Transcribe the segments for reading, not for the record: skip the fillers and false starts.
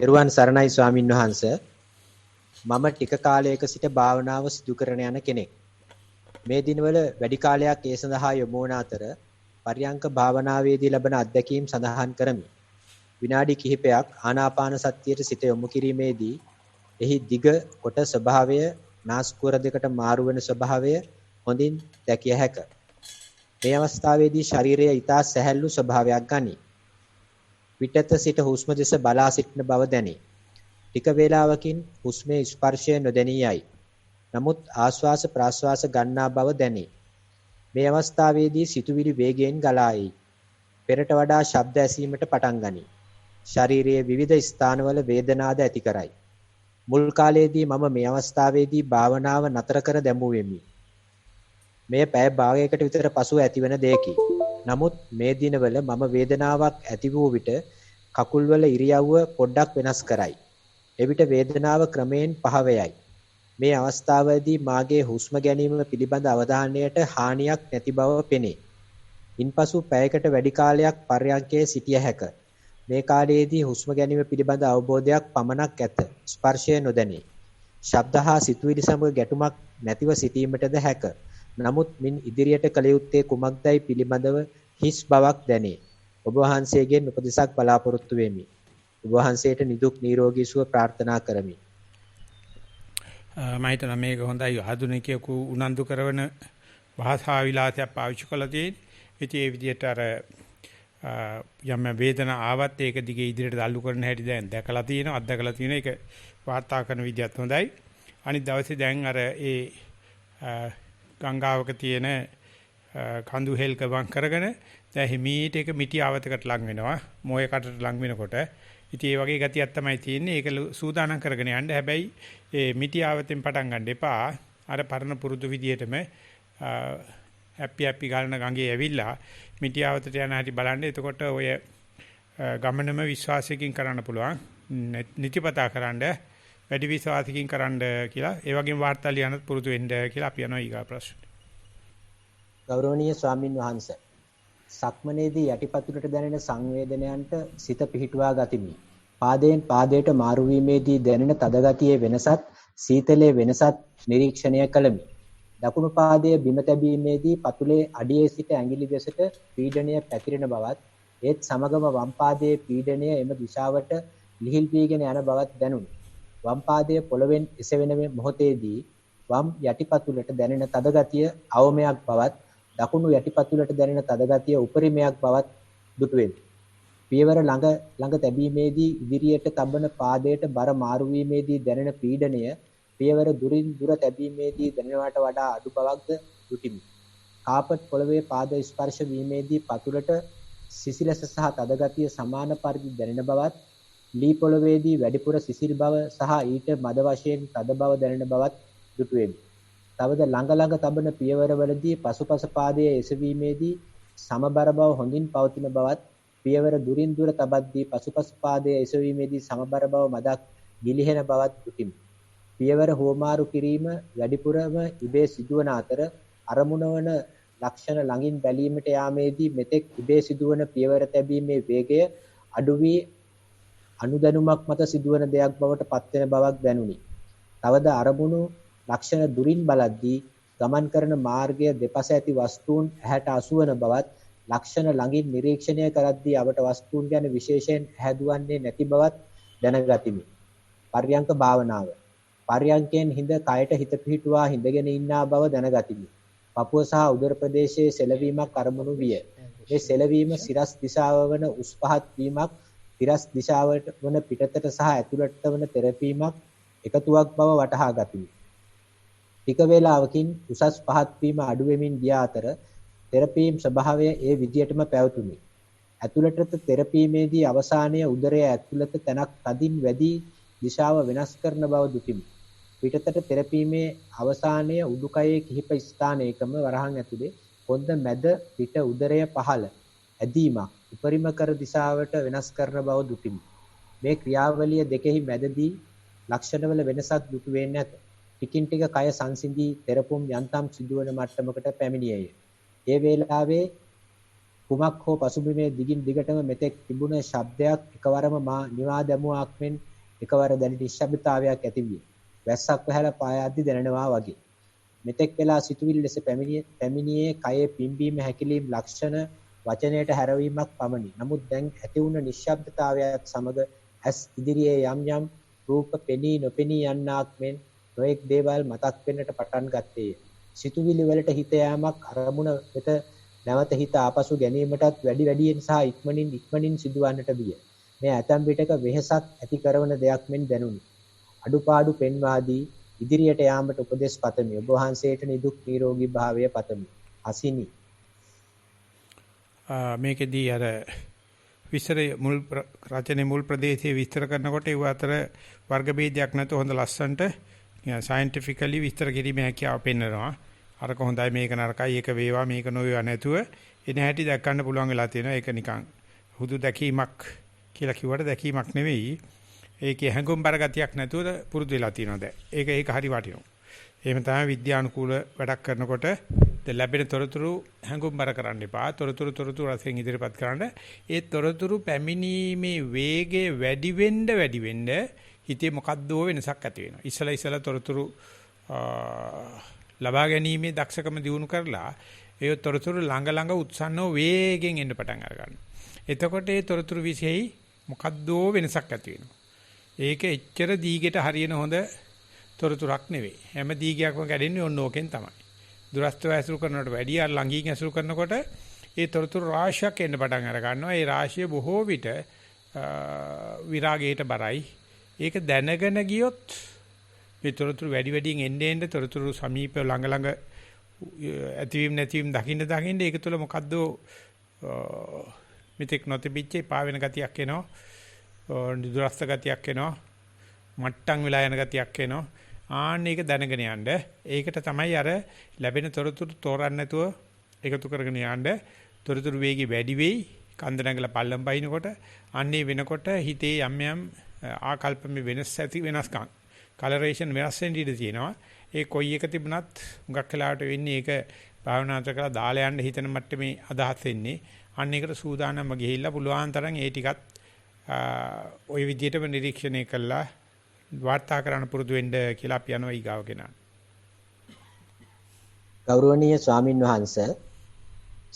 එරුවන් සරණයි ස්වාමින් වහන්සේ. මම ටික කාලයක සිට භාවනාව සිදු කරන යන කෙනෙක්. මේ දිනවල වැඩි කාලයක් ඒ සඳහා යොමු වන අතර පරියංක භාවනාවේදී ලබන අත්දැකීම් සඳහන් කරමි. විනාඩි කිහිපයක් ආනාපාන සතියට සිත යොමු කිරීමේදී එහි දිග කොට ස්වභාවය, නාස්කුර දෙකට මාරු වෙන ස්වභාවය හොඳින් දැකිය හැක. මේ අවස්ථාවේදී ශරීරය ඊතා සැහැල්ලු ස්වභාවයක් ගනී. පිටත සිට හුස්ම දෙස බලා සිටින බව දැනේ. ටික වේලාවකින් හුස්මේ ස්පර්ශය නොදැනී යයි. නමුත් ආශ්වාස ප්‍රාශ්වාස ගන්නා බව දැනේ. මේ අවස්ථාවේදී සිතුවිලි වේගයෙන් ගලා එයි. පෙරට වඩා ශබ්ද ඇසීමට පටන් ගනී. ශරීරයේ විවිධ ස්ථානවල වේදනාද ඇති කරයි. මුල් කාලයේදී මම මේ අවස්ථාවේදී භාවනාව නතර කර දැමුවෙමි. මෙය පැය භාගයකට විතර පසුව ඇතිවන දෙයකි. නමුත් මේ දිනවල මම වේදනාවක් ඇති වූ විට කකුල්වල ඉරියව්ව පොඩ්ඩක් වෙනස් කරයි. එවිට වේදනාව ක්‍රමයෙන් පහව යයි. මේ අවස්ථාවේදී මාගේ හුස්ම ගැනීම පිළිබඳ අවධානයට හානියක් නැති බව පෙනේ. ඉන්පසු පැයකට වැඩි කාලයක් පර්යංකයේ සිටිය හැක. මේ කාලයේදී හුස්ම ගැනීම පිළිබඳ අවබෝධයක් පමණක් ඇත. ස්පර්ශය නොදැනේ. ශබ්ද හා සිතුවිලි සමග ගැටුමක් නැතිව සිටීමටද හැක. නමුත් මින් ඉදිරියට කළ යුත්තේ කුමක්දයි පිළිබඳව හිස් බවක් දැනේ. ඔබ වහන්සේගෙන් උපදෙසක් බලාපොරොත්තු වෙමි. ඔබ වහන්සේට නිදුක් නිරෝගී සුව ප්‍රාර්ථනා කරමි. මම හිතනවා මේක හොඳයි ආධුනිකයෙකු උනන්දු කරන භාෂා විලාසයක් පාවිච්චි කළා තියෙන්නේ. ඉතින් ඒ විදිහට අර යම් වේදනා ආවත් ඒක දිගේ ඉදිරියට දල්ලු කරන හැටි දැන් දැකලා තියෙනවා, අත්දකලා තියෙනවා. ඒක වාර්තා කරන විදිහත් හොඳයි. අනිත් දවසේ දැන් අර ඒ ගංගාවක තියෙන කඳු හෙල් කවම් කරගෙන දැන් හිමීට ඒක මිටි ආවතකට ලඟ වෙනවා. මොයේ කටට ලඟ වෙනකොට ඉතින් ඒ වගේ ගතියක් තමයි තියෙන්නේ. ඒක සූදානම් කරගෙන යන්න. හැබැයි ඒ මිටි ආවතෙන් පටන් ගන්න එපා. අර පරණ පුරුදු විදියටම හැපි ගාලන ගඟේ ඇවිල්ලා මිටි ආවතට යන හැටි බලන්න. එතකොට ඔය ගමනම විශ්වාසයකින් කරන්න පුළුවන්. නිතිපතා කරන්න, වැඩි විශ්වාසයකින් කරන්න කියලා. ඒ වගේම වාර්තා ලියනත් පුරුදු වෙන්න කියලා අපි යනවා ඊගා ප්‍රශ්න. ගෞරවනීය ස්වාමින් වහන්සේ. සක්මනේදී යටිපතුලට දැනෙන සංවේදනයන්ට සිත පිහිටුවා ගතිමි. පාදයෙන් පාදයට මාරු වීමේදී දැනෙන තද ගතියේ වෙනසත් සීතලයේ වෙනසත් නිරීක්ෂණය කළමි. දකුණු පාදයේ බිම තැබීමේදී පතුලේ අඩියේ සිට ඇඟිලි දෙසට පීඩනය පැතිරෙන බවත් ඒත් සමගම වම් පාදයේ පීඩනය එම දිශාවට ලිහිල් වීගෙන යන බවත් දැනුනි. වම් පාදයේ පොළවෙන් එසවෙන මොහොතේදී වම් යටිපතුලට දැනෙන තද ගතිය අවමයක් බවත් දකුණු යටිපතුලට දැනෙන තද ගතිය උපරිමයක් බවත් දුටුවෙමි. පියවර ළඟ තැබීමේදී ඉදිරියට තබන පාදයට බර මාරු වීමේදී දැනෙන පීඩනය පියවර දුරින් දුර තැබීමේදී දැනෙනවට වඩා අඩු බවක්ද දුටිමි. කාපට් පොළවේ පාද ස්පර්ශ වීමේදී පතුලට සිසිලස සහ තද ගතිය සමාන පරිදි දැනෙන බවත් ලී පොළවේදී වැඩිපුර සිසිල් බව සහ ඊට මද වශයෙන් තද බව දැනෙන බවත් දුටුවෙමි. තවද ළඟ තබන පියවරවලදී පසුපස පාදයේ එසවීමේදී සමබර බව හොඳින් පවතින බවත් පියවර දුරින් දුර තබද්දී පසුපස පාදයේ එසවීමේදී සමබර බව මදක් ගිලිහෙන බවත් දුටිමි. පියවර හෝමාරු කිරීම වැඩිපුරම ඉබේ සිදුවන අතර අරමුණ වන ලක්ෂණ ළඟින් බැලීමට යාමේදී මෙතෙක් ඉබේ සිදුවන පියවර තැබීමේ වේගය අඩු වී අනුදැනුමක් මත සිදුවන දෙයක් බවට පත්වෙන බවක් දැනුනි. තවද අරමුණු ලක්ෂණ දුරින් බලද්දී ගමන් කරන මාර්ගය දෙපස ඇති වස්තුන් ඇහැට අසුවන බවත් ලක්ෂණ ළඟින් නිරීක්ෂණය කරද්දී අපට වස්තුන් ගැන විශේෂයෙන් හැදුවන්නේ නැති බවත් දැනගතිමි. පර්යංක භාවනාව. පර්යංකයෙන් හිඳ කයට හිත පිහිටුවා හිඳගෙන ඉන්නා බව දැනගතිමි. පපුව සහ උදර ප්‍රදේශයේ සෙලවීමක් අරමුණු විය. මේ සෙලවීම සිරස් දිශාව වන උස් පහත් වීමක්, සිරස් දිශාවට වන පිටතට සහ ඇතුළට වන තෙරපීමක් එකතුවක් බව වටහා ගතිමි. ටික වේලාවකින් උසස් පහත් වීම අඩු වෙමින් ගිය අතර තෙරපීම් ස්වභාවය ඒ විදියටම පැවතුණි. ඇතුළතට තෙරපීමේදී අවසානයේ උදරයේ ඇතුළත තැනක් තදින් වැඩි දිශාව වෙනස් කරන බව දුටිමි. පිටතට තෙරපීමේ අවසානයේ උඩුකයේ කිහිප ස්ථානයකම වරහන් ඇතුලේ පොද්ද මැද පිට උදරය පහළ ඇදීමක් උපරිම කර දිශාවට වෙනස් කරන බව දුටිමි. මේ ක්‍රියාවලිය දෙකෙහි මැදදී ලක්ෂණවල වෙනසක් දුටු වෙන්නේ නැත. ටිකින් ටික කය සංසිඳී තෙරපුම් යන්තම් සිදුවන මට්ටමකට පැමිණියේය. ඒ වේලාවේ කුමක් හෝ පසුබිමේ දිගින් දිගටම මෙතෙක් තිබුණ ශබ්දයක් එකවරම මා නිවා දැමුවාක් මෙන් එකවර දැඩි නිශ්ශබ්දතාවයක් ඇති විය. වැස්සක් වැහැලා පාය අද්දි දැනෙනවා වගේ. මෙතෙක් වෙලා සිතුවිලි ලෙස පැමිණියේ කයේ පිම්බීම හැකිලීම් ලක්ෂණ වචනයට හැරවීමක් පමණි. නමුත් දැන් ඇති වුණ නිශ්ශබ්දතාවයත් සමග ඇස් ඉදිරියේ යම් යම් රූප පෙනී නොපෙනී යන්නාක් මෙන් නොඑක් දේවල් මතක් වෙන්නට පටන් ගත්තේය. සිතුවිලි වලට හිත යාමක් අරමුණ වෙත නැවත හිත ආපසු ගැනීමටත් වැඩියෙන් සහ ඉක්මනින් සිදුවන්නට විය. මේ ඇතැම් විටක වෙහෙසක් ඇති කරන දෙයක් මෙන් දැනුනි. අඩුපාඩු පෙන්වා දී ඉදිරියට යාමට උපදෙස් පතමි. ඔබ වහන්සේට නිදුක් නිරෝගී භාවය පතමි. අසිනි. මේකෙදී අර විස්තර මුල් රචනයේ මුල් ප්‍රදේශයේ විස්තර කරනකොට ඒ අතර වර්ග ભેදයක් නැතුව හොඳ ලස්සනට සයන්ටිෆිකලි විස්තර කිරීමේ හැකියාව පෙන්වනවා. අරක හොඳයි මේක නරකයි ඒක වේවා මේක නොවේවා නැතුව එන හැටි දැක්කන්න පුළුවන් වෙලා තියෙනවා. ඒක නිකන් හුදු දැකීමක් කියලා කිව්වට දැකීමක් නෙවෙයි. ඒකේ හැඟුම්බර ගතියක් නැතුව පුරුදු වෙලා තියෙනවා දැන්. ඒක හරි වටිනවා. එහෙම තමයි විද්‍යානුකූල වැඩක් කරනකොට ලැබෙන තොරතුරු හැඟුම්බර කරන්න එපා. තොරතුරු රසෙන් ඉදිරිපත් කරන්න. ඒ තොරතුරු පැමිණීමේ වේගය වැඩි වෙන්න හිතේ මොකද්දෝ වෙනසක් ඇති වෙනවා. ඉස්සලා තොරතුරු ලබා ගැනීමේ දක්ෂකම දිනු කරලා ඒ තොරතුරු ළඟ උත්සන්නව වේගෙන් එන්න පටන් අර ගන්නවා. එතකොට ඒ තොරතුරු විශේෂයි මොකද්දෝ වෙනසක් ඇති වෙනවා. ඒක එච්චර දීගෙට හරියන හොඳ තොරතුරක් නෙවෙයි. හැම දීගයක්ම කැඩෙන්නේ ඔන්න ඕකෙන් තමයි. දුරස්තව ඇසුරු කරනවට වැඩිය ළඟින් ඇසුරු කරනකොට ඒ තොරතුරු රාශියක් එන්න පටන් අර ගන්නවා. ඒ රාශිය බොහෝ විට විරාගයට බරයි. ඒක දැනගෙන ගියොත් මේ තොරතුරු වැඩියෙන් එන්න තොරතුරු සමීප ළඟ ඇතිවීම නැතිවීම දකින්න ඒක තුළ මොකද්ද මෙතෙක් නොතිබිච්ච පාවෙන ගතියක් එනවා. දුරස්ත ගතියක් එනවා. මට්ටම් වෙලා යන ගතියක් එනවා. ආන්න ඒක දැනගෙන යන්න. ඒකට තමයි අර ලැබෙන තොරතුරු තෝරන්න නැතුව එකතු කරගෙන යන්න. තොරතුරු වේගي වැඩි වෙයි. කන්ද නැගලා පල්ලම් බයිනකොට අන්නේ වෙනකොට හිතේ යම් ආකල්පමේ වෙනස්කම් කලරේෂන් වෙනස් වෙන්න ඉඩ තියෙනවා. ඒ කොයි එක තිබුණත් හුඟක් වෙලාවට වෙන්නේ ඒක භාවනාත කරලා දාලා යන්න හිතන මට්ටමේ අදහස් වෙන්නේ. අන්න ඒකට සූදානම්ම ගිහිල්ලා පුළුවන් තරම් ඒ ටිකත් ওই විදිහටම නිරීක්ෂණය කළා වාර්තා කරන්න පුරුදු වෙන්න කියලා අපි යනවා ඊගාව කෙනා. ගෞරවනීය ස්වාමින් වහන්සේ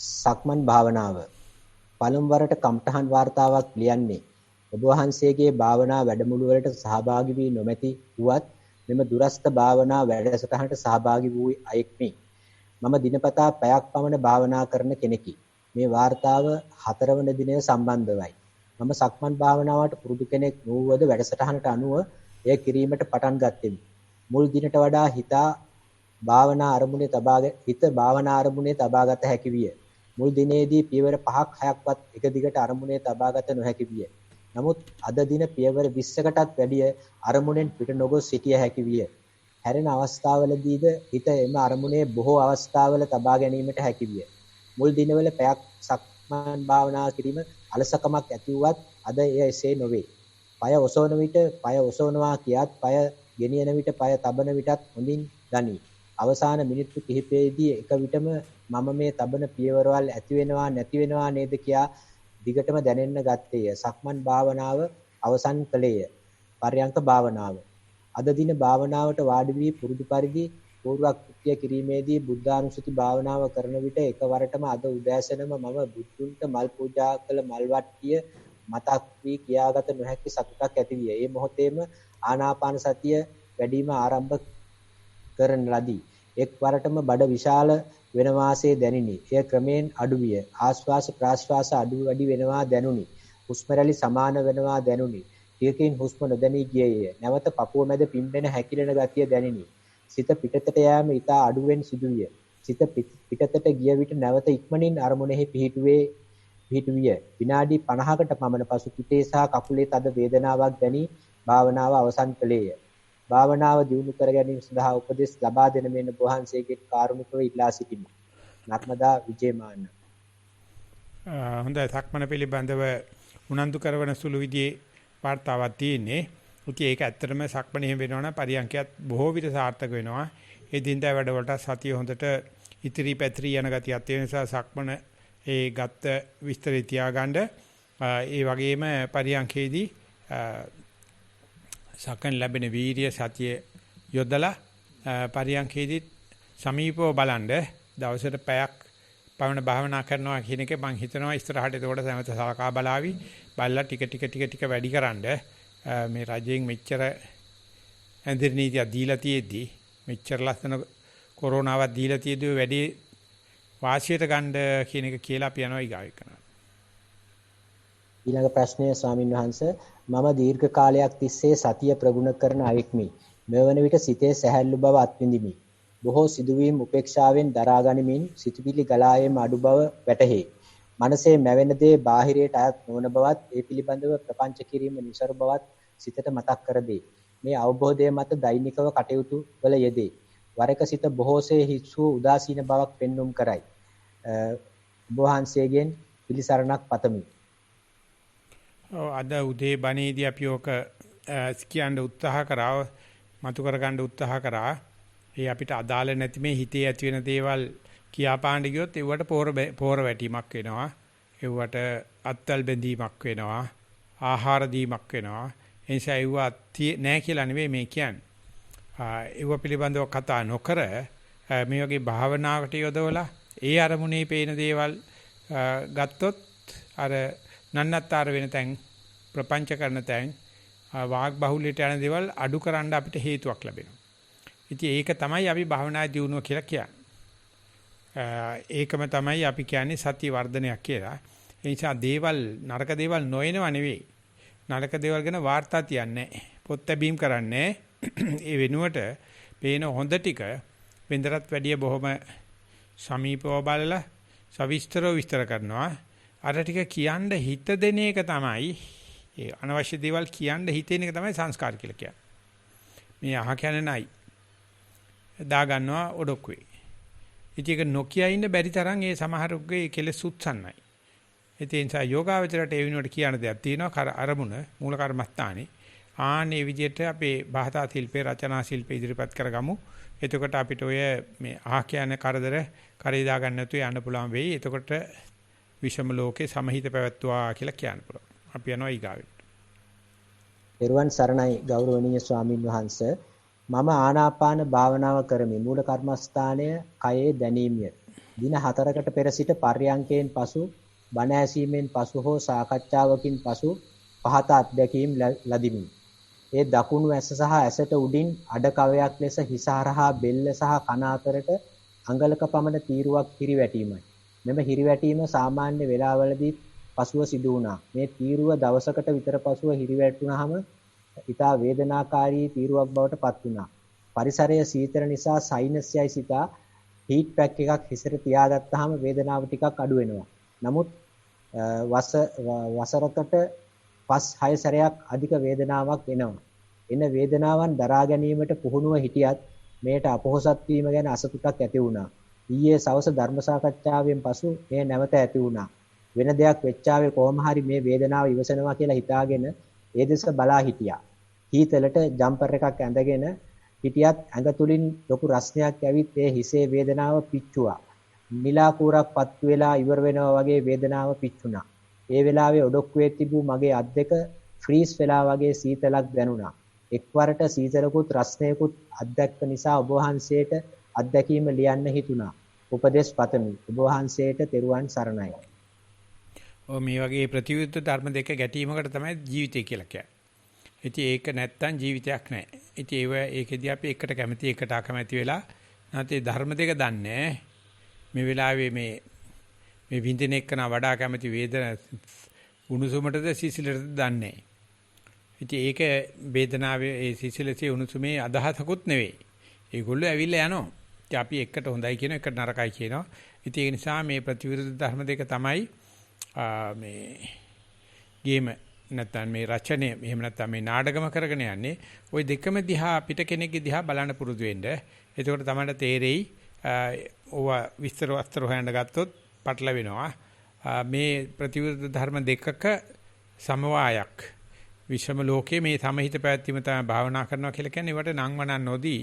සක්මන් භාවනාව පළමු වරට කම්ඨහන් වාර්තාවක් ලියන්නේ ඔබ වහන්සේගේ භාවනා වැඩමුළු වලට සහභාගී වී නොමැති වුවත් මෙම දුරස්ත භාවනා වැඩසටහනට සහභාගී වූ අයෙක්මි. මම දිනපතා පැයක් පමණ භාවනා කරන කෙනෙකි. මේ වාර්තාව 4 වන දිනය සම්බන්ධවයි. මම සක්මන් භාවනාවට පුරුදු කෙනෙක් නොවුවද වැඩසටහනට අනුව එය කිරීමට පටන් ගත්තෙමි. මුල් දිනට වඩා හිත භාවනා අරමුණේ තබාගත හැකි විය. මුල් දිනේදී පියවර 5ක් 6ක්වත් එක දිගට අරමුණේ තබාගත නොහැකි විය. නමුත් අද දින පියවර 20කටත් වැඩිය අරමුණෙන් පිට නොගොස් සිටිය හැකි විය. හැරෙන අවස්ථාවලදීද හිත එම අරමුණේ බොහෝ අවස්ථාවල තබා ගැනීමට හැකි විය. මුල් දිනවල පැයක් සක්මන් භාවනා කිරීම අලසකමක් ඇති වුවත් අද එය එසේ නොවේ. পায় ඔසවන විට পায় ඔසවනවා කියාත් পায় ගෙනියන විට পায় තබන විටත් හොඳින් දනී. අවසාන මිනිත්තු කිහිපයේදී එක විටම මම මේ තබන පියවරවල් ඇති වෙනවා නැති වෙනවා නේද කියා දිගටම දැනෙන්න ගත්තේය. සක්මන් භාවනාව අවසන් කළේය. පර්යංක භාවනාව. අද දින භාවනාවට වාඩි වී පුරුදු පරිදි පූර්වක්‍රිය කිරීමේදී බුද්ධානුස්සති භාවනාව කරන විට එකවරටම අද උදෑසනම මම බුදුන්ට මල් පූජා කළ මල් වට්ටිය මතක් වී කියාගත නොහැකි සතුටක් ඇති විය. ඒ මොහොතේම ආනාපාන සතිය වැඩිම ආරම්භ කරන ලදී. එක්වරටම බඩ විශාල වෙන වාසේ දැනිනි. එය ක්‍රමෙන් අඩු විය. ආශ්වාස ප්‍රාශ්වාස අඩු වැඩි වෙනවා දැනුනි. හුස්ම රැලි සමාන වෙනවා දැනුනි. ටිකකින් හුස්ම නොදැනී ගියේය. නැවත පපුව මැද පිම්බෙන හැකිලෙන ගතිය දැනිනි. සිත පිටතට යෑම ඉතා අඩුවෙන් සිදුවිය. සිත පිටතට ගිය විට නැවත ඉක්මනින් අරමුණෙහි පිහිටුවිය. විනාඩි 50කට පමණ පසු පිටේ සහ කකුලේ තද වේදනාවක් දැනී භාවනාව අවසන් කළේය. භාවනාව දියුණු කර ගැනීම සඳහා උපදෙස් ලබා දෙන මෙන්න වහන්සේගේ කාරුණිකව ඉල්ලා සිටිමි. නර්මදා විජේමාන. හොඳයි සක්මන පිළිබඳව උනන්දු කරවන සුළු විදිහේ වාර්තාවක් තියෙන්නේ. උටි ඒක ඇත්තටම සක්මන එහෙම වෙනවනම් පරියන්කයත් බොහෝ විට සාර්ථක වෙනවා. ඒ දිනදා වැඩවලට සතිය හොඳට ඉතිරි පැතිරි යන ගතියක් තියෙන නිසා සක්මන ඒ ගත්ත විස්තරය තියාගන්න. ඒ වගේම පරියන්කේදී සකන් ලැබෙන වීර්ය සතිය යොදලා පරියන්කේදී සමීපව බලන්න දවසට පැයක් පවන භාවනා කරනවා කියන එක මම හිතනවා ඉස්සරහට ඒකට සමත සලකා බලාවි බලලා ටික වැඩිකරනද මේ රජයෙන් මෙච්චර ඇඳිරි නීතිය දීලා තියෙද්දි මෙච්චර ලස්සන කොරෝනාවක් දීලා තියෙද්දි වැඩි වාසියට ගන්න කියන එක කියලා අපි යනවා ඊගාව කරනවා. ඊළඟ ප්‍රශ්නය ස්වාමින් වහන්සේ මම දීර්ඝ කාලයක් තිස්සේ සතිය ප්‍රගුණ කරන අයෙක්මි. මෙවන විට සිතේ සැහැල්ලු බව අත්විඳිමි. බොහෝ සිදුවීම් උපේක්ෂාවෙන් දරා ගනිමින් සිතුවිලි ගලා යාම අඩු බව වැටහේ. මනසේ මැවෙන දේ බාහිරයට අයත් නොවන බවත් ඒ පිළිබඳව ප්‍රපංච කිරීම නිසරු බවත් සිතට මතක් කර දෙයි. මේ අවබෝධය මත දෛනිකව කටයුතු වල යෙදේ. වරක සිත බොහෝසේ හිස්සු උදාසීන බවක් පෙන්눔 කරයි. ඔබ වහන්සේගෙන් පිළිසරණක් පතමි. අද උදේ බණේදී අපි ඔක කියන්න උත්සාහ කරා මතු කරගන්න උත්සාහ කරා. ඒ අපිට අදාළ නැති මේ හිතේ ඇති වෙන දේවල් කියාපාන්න ගියොත් ඒවට පෝර වැටීමක් වෙනවා. ඒවට අත්වල බැඳීමක් වෙනවා. ආහාර දීමක් වෙනවා. ඒ නිසා ඒව නෑ කියලා නෙවෙයි මේ කියන්නේ. ඒව පිළිබඳව කතා නොකර මේ වගේ භාවනාවකට යොදවලා ඒ අරමුණේ පේන දේවල් ගත්තොත් අර නන්නත්තර වෙන තැන් ප්‍රපංච කරන තැන් වාග් බහුල්‍යයට යන දේවල් අඩු කරන්න අපිට හේතුවක් ලැබෙනවා. ඉතින් ඒක තමයි අපි භාවනා දියුණුව කියලා කියන්නේ. ඒකම තමයි අපි කියන්නේ සත්‍ය වර්ධනයක් කියලා. ඒ නිසා දේවල් නරක දේවල් නොයනව නෙවෙයි. නරක දේවල් ගැන වාර්තා තියන්නේ පොත් බැීම් කරන්නේ. ඒ වෙනුවට පේන හොඳ ටික වෙන්දරත් වැඩිය බොහොම සමීපව බලලා සවිස්තරව විස්තර කරනවා. අර ටික කියන්න හිත දෙන එක තමයි ඒ අනවශ්‍ය දේවල් කියන්න හිතෙන එක තමයි සංස්කාර කියලා කියන්නේ. මේ අහ කියන්නේ නයි. දා ගන්නවා ඔඩොක්කුවේ. ඉතින් ඒක නොකිය ඉන්න බැරි තරම් ඒ සමහරුගේ කෙලෙස් උත්සන්නයි. ඒ නිසා යෝගාවචරයට ඒ වෙනුවට කියන දෙයක් තියෙනවා අරමුණ මූල කර්මස්ථානේ. ආනේ විදිහට අපේ භාෂා ශිල්පේ රචනා ශිල්පේ ඉදිරිපත් කරගමු. එතකොට අපිට ඔය මේ අහ කියන කරදර කරේ දා ගන්න නැතුව යන්න පුළුවන් වෙයි. එතකොට විෂම ලෝකේ සමහිත පැවැත්වුවා කියලා කියන්න පුළුවන්. අපි යනවා ඊගාවට. පෙරවන් සරණයි ගෞරවනීය ස්වාමින් වහන්සේ. මම ආනාපාන භාවනාව කරමි. මූල කර්මස්ථානය කයේ දැනීමය. දින 4කට පෙර සිට පර්යංකයෙන් පසු බණ ඇසීමෙන් පසු හෝ සාකච්ඡාවකින් පසු පහත අත්දැකීම් ලදිමි. ඒ දකුණු ඇස සහ ඇසට උඩින් අඩ කවයක් ලෙස හිස හරහා බෙල්ල සහ කන අතරට අඟලක පමණ තීරුවක් හිරිවැටීමයි. මෙම හිරිවැටීම සාමාන්‍ය වේලාවලදී පසුව සිදු වුණා. මේ තීරුව දවසකට විතර පසුව හිරිවැටුනහම ඉතා වේදනාකාරී තීරුවක් බවට පත් වුණා. පරිසරය සීතල නිසා සයිනස් යයි සිතා හීට් පැක් එකක් හිසට තියාගත්තාම වේදනාව ටිකක් අඩු වෙනවා. නමුත් වසරකට 5-6 සැරයක් අධික වේදනාවක් එනවා. එන වේදනාවන් දරා ගැනීමට පුහුණුව හිටියත් මේට අපොහසත් වීම ගැන අසතුටක් ඇති වුණා. ඊයේ සවස ධර්ම සාකච්ඡාවෙන් පසු මේ නැවත ඇති වුණා. වෙන දෙයක් වෙච්චාවේ කොහොම හරි මේ වේදනාව ඉවසනවා කියලා හිතාගෙන ඒ දෙස බලා හිටියා. හීතලට ජම්පර් එකක් ඇඳගෙන හිටියත් ඇඟ තුලින් ලොකු රස්නයක් ඇවිත් ඒ හිසේ වේදනාව පිච්චුවා. නිලා කූරක් පත්තු වෙලා ඉවර වෙනවා වගේ වේදනාව පිච්චුණා. ඒ වෙලාවේ ඔඩොක්කුවේ තිබූ මගේ අත් දෙක ෆ්‍රීස් වෙලා වගේ සීතලක් දැනුණා. එක්වරට සීතලකුත් රස්නයකුත් අත්දැක්ක නිසා ඔබ වහන්සේට අත්දැකීම ලියන්න හිතුණා. උපදේශ පතමි. ඔබ වහන්සේට තෙරුවන් සරණයි. මේ වගේ ප්‍රතිවිරුද්ධ ධර්ම දෙක ගැටීමකට තමයි ජීවිතය කියලා කියන්නේ. ඉතින් ඒක නැත්තම් ජීවිතයක් නැහැ. ඉතින් ඒකෙදී අපි එකට කැමති එකට අකමැති වෙලා නැත්නම් ධර්ම දෙක දන්නේ මේ වෙලාවේ මේ විඳින එක්කන වඩා කැමති වේදන උණුසුමටද සිසිලටද දන්නේ. ඉතින් ඒක වේදනාවේ ඒ සිසිලසේ උණුසුමේ අදහසකුත් නෙවෙයි. ඒගොල්ලෝ ඇවිල්ලා යනවා. ඉතින් අපි එකට හොඳයි කියන එකට නරකයි කියනවා. ඉතින් ඒ නිසා මේ ප්‍රතිවිරුද්ධ ධර්ම දෙක තමයි මේ ගේම නැත්නම් මේ රචනය එහෙම නැත්නම් මේ නාටකම කරගෙන යන්නේ. ওই දෙකම දිහා පිට කෙනෙක්ගේ දිහා බලන්න පුරුදු වෙන්න. එතකොට තමයි තේරෙයි ඕවා විස්තර හොයන්න ගත්තොත් පටල වෙනවා. මේ ප්‍රතිවිරුද්ධ ධර්ම දෙකක සමவாயක් විශ්වම ලෝකයේ මේ සමහිත පැවැත්වීම තමයි භාවනා කරනවා කියලා කියන්නේ. ඒවට නම් වණන් නොදී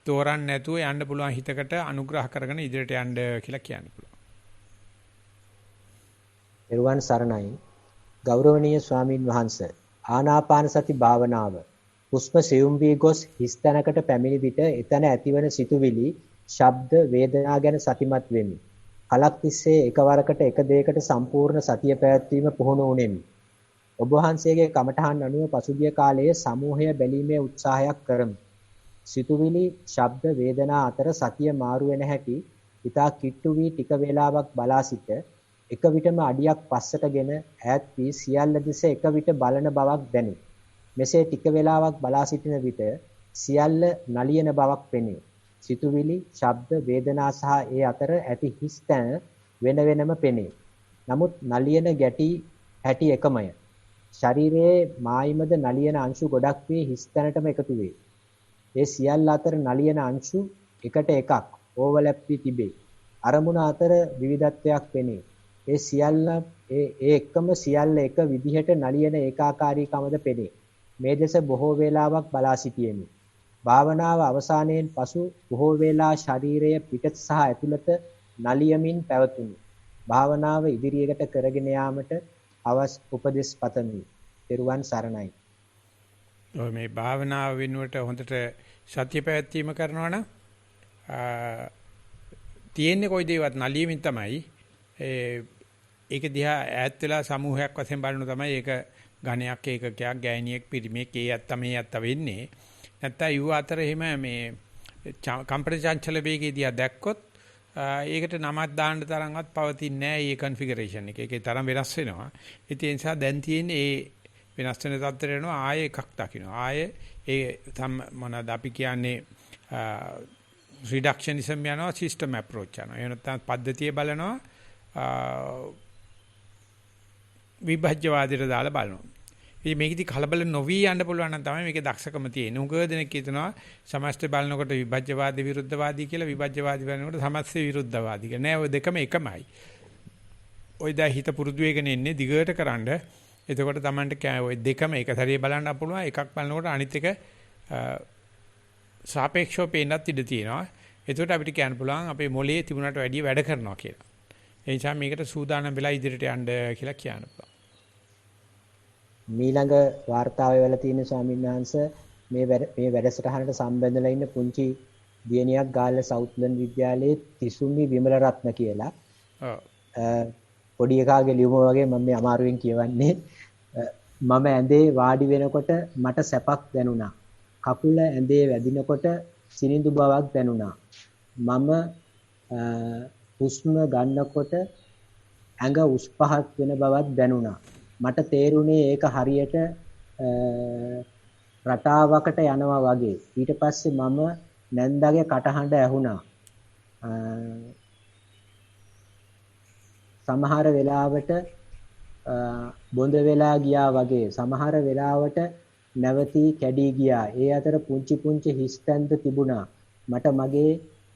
තෝරන්න නැතුව යන්න පුළුවන් හිතකට අනුග්‍රහ කරගෙන ඉදිරියට යන්න කියලා කියන්න පුළුවන්. පෙරවන් සරණයි ගෞරවනීය ස්වාමින් වහන්සේ. ආනාපාන සති භාවනාව හුස්ම සියුම් වී ගොස් හිස් තැනකට පැමිණි විට එතන ඇතිවන සිතුවිලි, ශබ්ද, වේදනා ගැන සතිමත් වෙමි. කලක් තිස්සේ එකවරකට එක දෙයකට සම්පූර්ණ සතිය පැවැත්වීම පුහුණු වුනේමි. ඔබ වහන්සේගේ කමඨහන් අනුව පසුගිය කාලයේ සමූහය බැලීමේ උත්සාහයක් කරමි. සිතුවිලි, ශබ්ද, වේදනා අතර සතිය මාරු වෙන හැටි ඉතා කිට්ටු වී ටික වේලාවක් බලා සිට එක විටම අඩියක් පස්සටගෙන ඈත් වී සියල්ල දෙස එක විට බලන බවක් දැනේ. මෙසේ ටික වේලාවක් බලා සිටින විට සියල්ල නලියන බවක් පෙනේ. සිතුවිලි, ශබ්ද, වේදනා සහ ඒ අතර ඇති හිස් තැන වෙන වෙනම පෙනේ. නමුත් නලියන ගැටි හැටි එකමය. ශරීරයේ මායිමද නලියන අංශු ගොඩක් වී හිස් තැනටම එකතු වේ. ඒ සියල්ල අතර නලියන අංශු එකට එකක් ඕවර්ලැප් වී තිබේ. අරමුණ අතර විවිධත්වයක් පෙනේ. ඒ එක්කම සියල්ල එක විදිහට නලියන ඒකාකාරීකමද පෙනේ. මේ දෙස බොහෝ වේලාවක් බලා සිටියෙමි. භාවනාව අවසානයෙන් පසු බොහෝ වේලා ශරීරය පිටත සහ ඇතුළත නලියමින් පැවතුණි. භාවනාව ඉදිරියට කරගෙන යාමට අවශ්‍ය උපදෙස් පතමි. ත්වන් සරණයි. ඔය මේ භාවනාව වෙනුවට හොඳට සත්‍ය පැවැත්වීම කරනවා නම් තියෙන්නේ කොයි දේවත් නලියමින් තමයි. ඒක දිහා ඈත් වෙලා සමූහයක් වශයෙන් බලන තමයි ඒක ඝණයක් ඒකකයක් ගෑණියෙක් පිරිමියෙක් ඒ යත්ත මේ යත්ත වෙන්නේ. නැත්තම් යුව අතර එහෙම මේ කම්පන චංචල වේගය දිහා දැක්කොත් ඒකට නමක් දාන්න තරම්වත් පවතින්නේ නැහැ මේ කන්ෆිගරේෂන් එක. ඒකේ තරම් වෙනස් වෙනවා. ඒ නිසා දැන් තියෙන්නේ ඒ වෙනස් වෙන තත්ත්වයට එනවා ආයේ එකක් දකින්න. ආයේ ඒ මොනවාද අපි කියන්නේ රිඩක්ෂනිසම් යනවා සිස්ටම් අප්‍රෝච් යනවා. එහෙම නැත්නම් පද්ධතිය බලනවා විභජ්‍යවාදයට දාලා බලනවා. ඉතින් මේකෙදි කලබල නොවි යන්න පුළුවන් නම් තමයි මේකේ දක්ෂකම තියෙන්නේ. උගව දෙනෙක් හිතනවා සමස්ත බලනකොට විභජ්‍යවාදී විරුද්ධවාදී කියලා, විභජ්‍යවාදී බලනකොට සමස්ත විරුද්ධවාදී කියලා. නෑ ඔය දෙකම එකමයි. ඔය දැන් හිත පුරුදු වෙගෙන ඉන්නේ දිගට කරන්ඩ. එතකොට Tamanට ඔය දෙකම එක සැරේ බලන්න පුළුවන්. එකක් බලනකොට අනිත් එක සාපේක්ෂව පේන්නත් ඉඩ තියෙනවා. එතකොට අපිට කියන්න පුළුවන් අපේ මොළයේ තිබුණට වැඩිය වැඩ කරනවා කියලා. ඒ නිසා මේකට සූදානම් වෙලා ඉදිරියට යන්න කියලා කියන්න පුළුවන්. මීළඟ වார்த்தාවේ වල තියෙන ස්වාමීන් වහන්සේ මේ වැඩසටහනට සම්බන්ධලා ඉන්න පුංචි දියණියක් ගාල්ල සවුත්ලන්ඩ් විද්‍යාලයේ තිසුමි විමලරත්න කියලා. පොඩි එකාගේ ලියුම වගේ මම මේ අමාරුවෙන් කියවන්නේ. මම ඇඳේ වාඩි වෙනකොට මට සැපක් දැනුණා. කකුල ඇඳේ වැදිනකොට සිනිඳු බවක් දැනුණා. මම හුස්ම ගන්නකොට ඇඟ උස් පහත් වෙන බවක් දැනුණා. මට තේරුණේ ඒක හරියට රටාවකට යනවා වගේ. ඊට පස්සේ මම නැන්දාගේ කටහඬ ඇහුණා. සමහර වෙලාවට බොඳ වෙලා ගියා වගේ. සමහර වෙලාවට නැවතී කැඩී ගියා. ඒ අතර පුංචි පුංචි හිස්තැන්ද තිබුණා. මට මගේ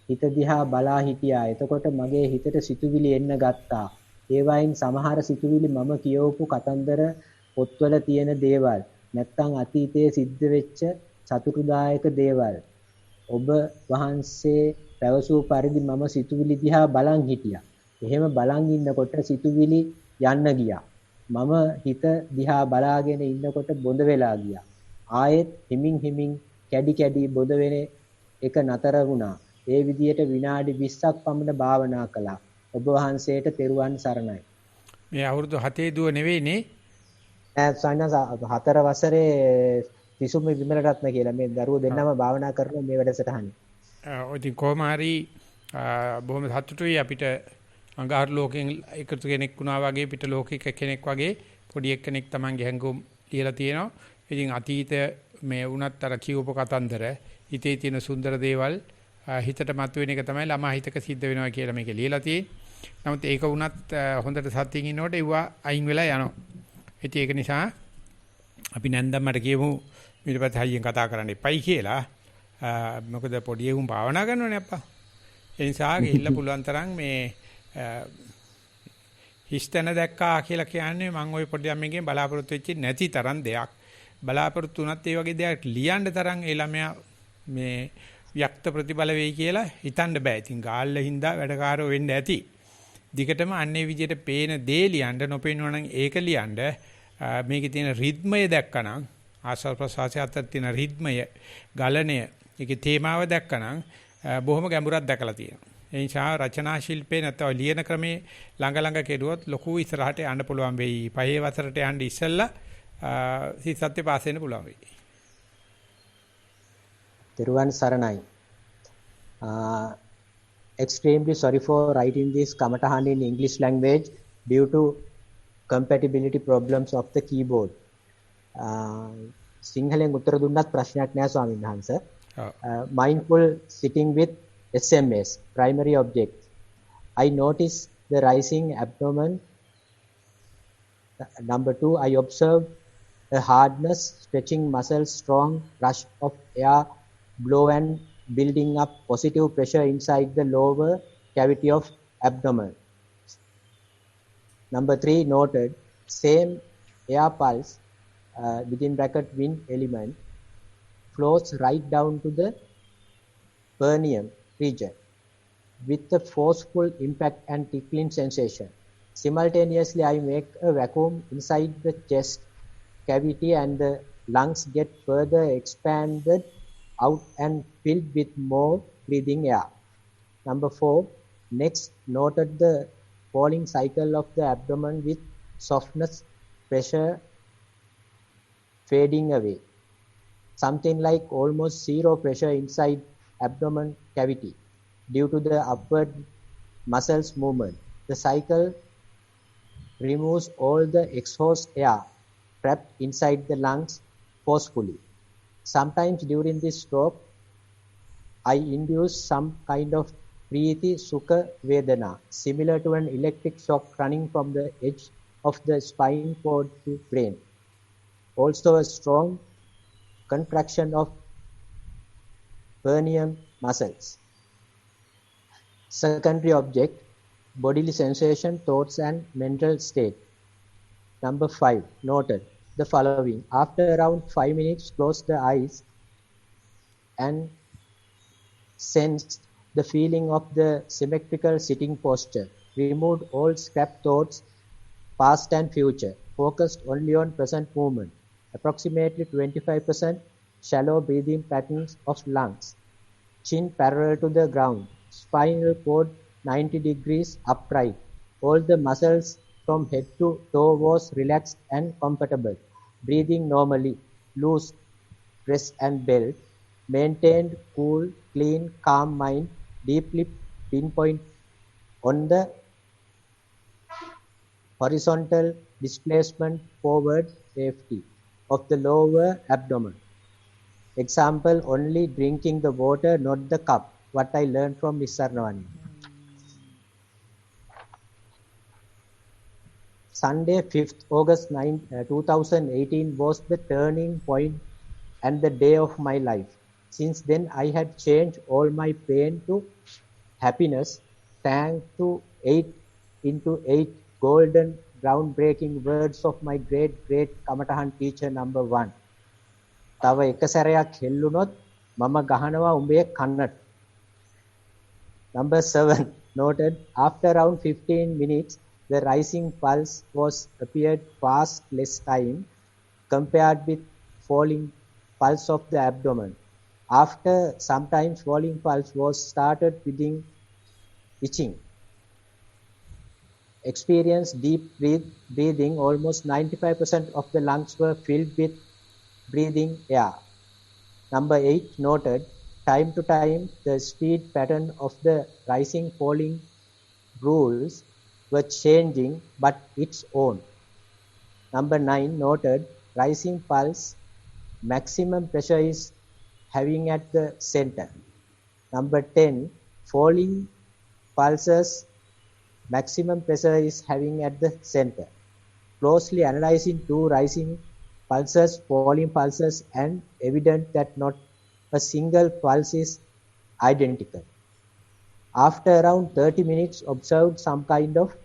හිත දිහා බලා හිටියා. එතකොට මගේ හිතට සිතුවිලි එන්න ගත්තා. ඒවයින් සමහර සිතුවිලි මම කියවපු කතන්දර පොත්වල තියෙන දේවල්. නැත්තම් අතීතයේ සිද්ධ වෙච්ච සතුටුදායක දේවල්. ඔබ වහන්සේ පැවසූ පරිදි මම සිතුවිලි දිහා බලන් හිටියා. එහෙම බලන් ඉන්නකොට සිතුවිලි යන්න ගියා. මම හිත දිහා බලාගෙන ඉන්නකොට බොඳ වෙලා ගියා. ආයෙත් හිමින් කැඩි කැඩි බොඳ වෙන එක නතර වුණා. ඒ විදියට විනාඩි 20ක් පමණ භාවනා කළා. ඔබ වහන්සේට තෙරුවන් සරණයි. මේ අවුරුදු 7 දුව නෙවෙයිනේ. සයන්ස් 4 වසරේ තිසුම විමලරත්න කියලා මේ දරුවෝ දෙන්නම භාවනා කරන මේ වැඩසටහනේ. ඔය ඉතින් කොහොම හරි බොහොම සතුටුයි අපිට අඟහරු ලෝකෙන් එකතු කෙනෙක් වුණා වගේ පිට ලෝකික කෙනෙක් වගේ පොඩි එක්කෙනෙක් Tamange හැංගුම් ලියලා තියෙනවා. ඉතින් අතීත මේ වුණත් අර කියවපු කතන්දර හිතේ තියෙන සුන්දර දේවල් හිතට මතුවෙන එක තමයි ළමා හිතක සිද්ධ වෙනවා කියලා මේකේ ලියලා තියෙන්නේ. නමුත් ඒක වුණත් හොඳට සතියින් ඉන්නකොට ඒවා අයින් වෙලා යනවා. ඉතින් ඒක නිසා අපි නැන්දම්මට කියමු ඊට පස්සේ හයියෙන් කතා කරන්න එපයි කියලා. මොකද පොඩි උන් භාවනා කරනවනේ අප්පා. ඒ නිසා ගිහිල්ලා පුළුවන් තරම් මේ හිස්තැන දැක්කා කියලා කියන්නේ මම ওই පොඩි ළමයිගෙන් බලාපොරොත්තු වෙච්ච නැති තරම් දෙයක්. බලාපොරොත්තු වුණත් ඒ වගේ දෙයක් ලියන්න තරම් ඒ ළමයා මේ යක්ත ප්‍රතිබල වෙයි කියලා හිතන්න බෑ. ඉතින් ගාල්ල හින්දා වැඩකාරෝ වෙන්න ඇති. දිගටම අන්නේ විදිහට පේන දේ ලියන්න නොපේනවා නම් ඒක ලියන්න මේකේ තියෙන රිද්මය දැක්කනම් ආස්වාද ප්‍රසවාසය අතර තියෙන රිද්මය ගලණය ඒකේ තේමාව දැක්කනම් බොහොම ගැඹුරක් දැකලා තියෙනවා. ඒ නිසා රචනා ශිල්පේ නැත්නම් ලියන ක්‍රමේ ළඟ කෙරුවොත් ලොකු ඉස්සරහට යන්න පුළුවන් වෙයි. පහේ වසරට යන්න ඉස්සෙල්ලා සත්‍ය පාස් වෙන්න පුළුවන් වෙයි. Thiruvan Saranai. Extremely sorry for writing this Kamatahan in English language due to compatibility problems of the keyboard. සිංහලෙන් උත්තර දුන්නත් ප්‍රශ්නයක් නෑ ස්වාමීන් වහන්සේ. Mindful sitting with SMS, primary object. I notice the rising abdomen. Number 2, I observe a hardness, stretching muscles, strong rush of air, blow and building up positive pressure inside the lower cavity of abdomen. Number 3, noted, same air pulse, within bracket wind element, flows right down to the perineum region with a forceful impact and tickling sensation. Simultaneously, I make a vacuum inside the chest cavity and the lungs get further expanded out and filled with more breathing air. Number 4, next noted the falling cycle of the abdomen with softness, pressure fading away. Something like almost zero pressure inside abdomen cavity due to the upward muscles movement. The cycle removes all the exhaust air trapped inside the lungs forcefully. Sometimes during this stroke, I induce some kind of Priti Sukha Vedana, similar to an electric shock running from the edge of the spinal cord to brain. Also a strong contraction of perineum muscles. Secondary object, bodily sensation, thoughts and mental state. Number 5, noted the following. After around 5 minutes, close the eyes and sense the feeling of the symmetrical sitting posture. Removed all scrap thoughts, past and future. Focused only on present movement. Approximately 25% shallow breathing patterns of lungs. Chin parallel to the ground. Spinal cord 90 degrees upright. All the muscles from head to toe was relaxed and comfortable. Breathing normally. Loose dress and belt. Maintained cool, clean, calm mind. Deeply pinpoint on the horizontal displacement forward AFT of the lower abdomen. Example, only drinking the water, not the cup. What I learned from Miss Sarnavani. Sunday, 5th August 2018 was the turning point and the day of my life. Since then, I had changed all my pain to happiness, thanks to 8 into 8 golden groundbreaking words of my great Kamatahan teacher number 1. තව එක සැරයක් හෙල්ලුනොත් මම ගහනවා උඹේ කන්නට. Number 7, noted, after around 15 minutes, the rising pulse was appeared fast, less time, compared with falling pulse of the abdomen. After sometimes falling pulse was started within itching. Experienced deep breathing, almost 95% of the lungs were filled with breathing air. Number 8, noted, time to time the speed pattern of the rising falling rules were changing but its own. Number 9, noted, rising pulse, maximum pressure is having at the center. Number 10, falling pulses, maximum pressure is having at the center. Closely analyzing two rising pulses, falling pulses, and evident that not a single pulse is identical. After around 30 minutes, observed some kind of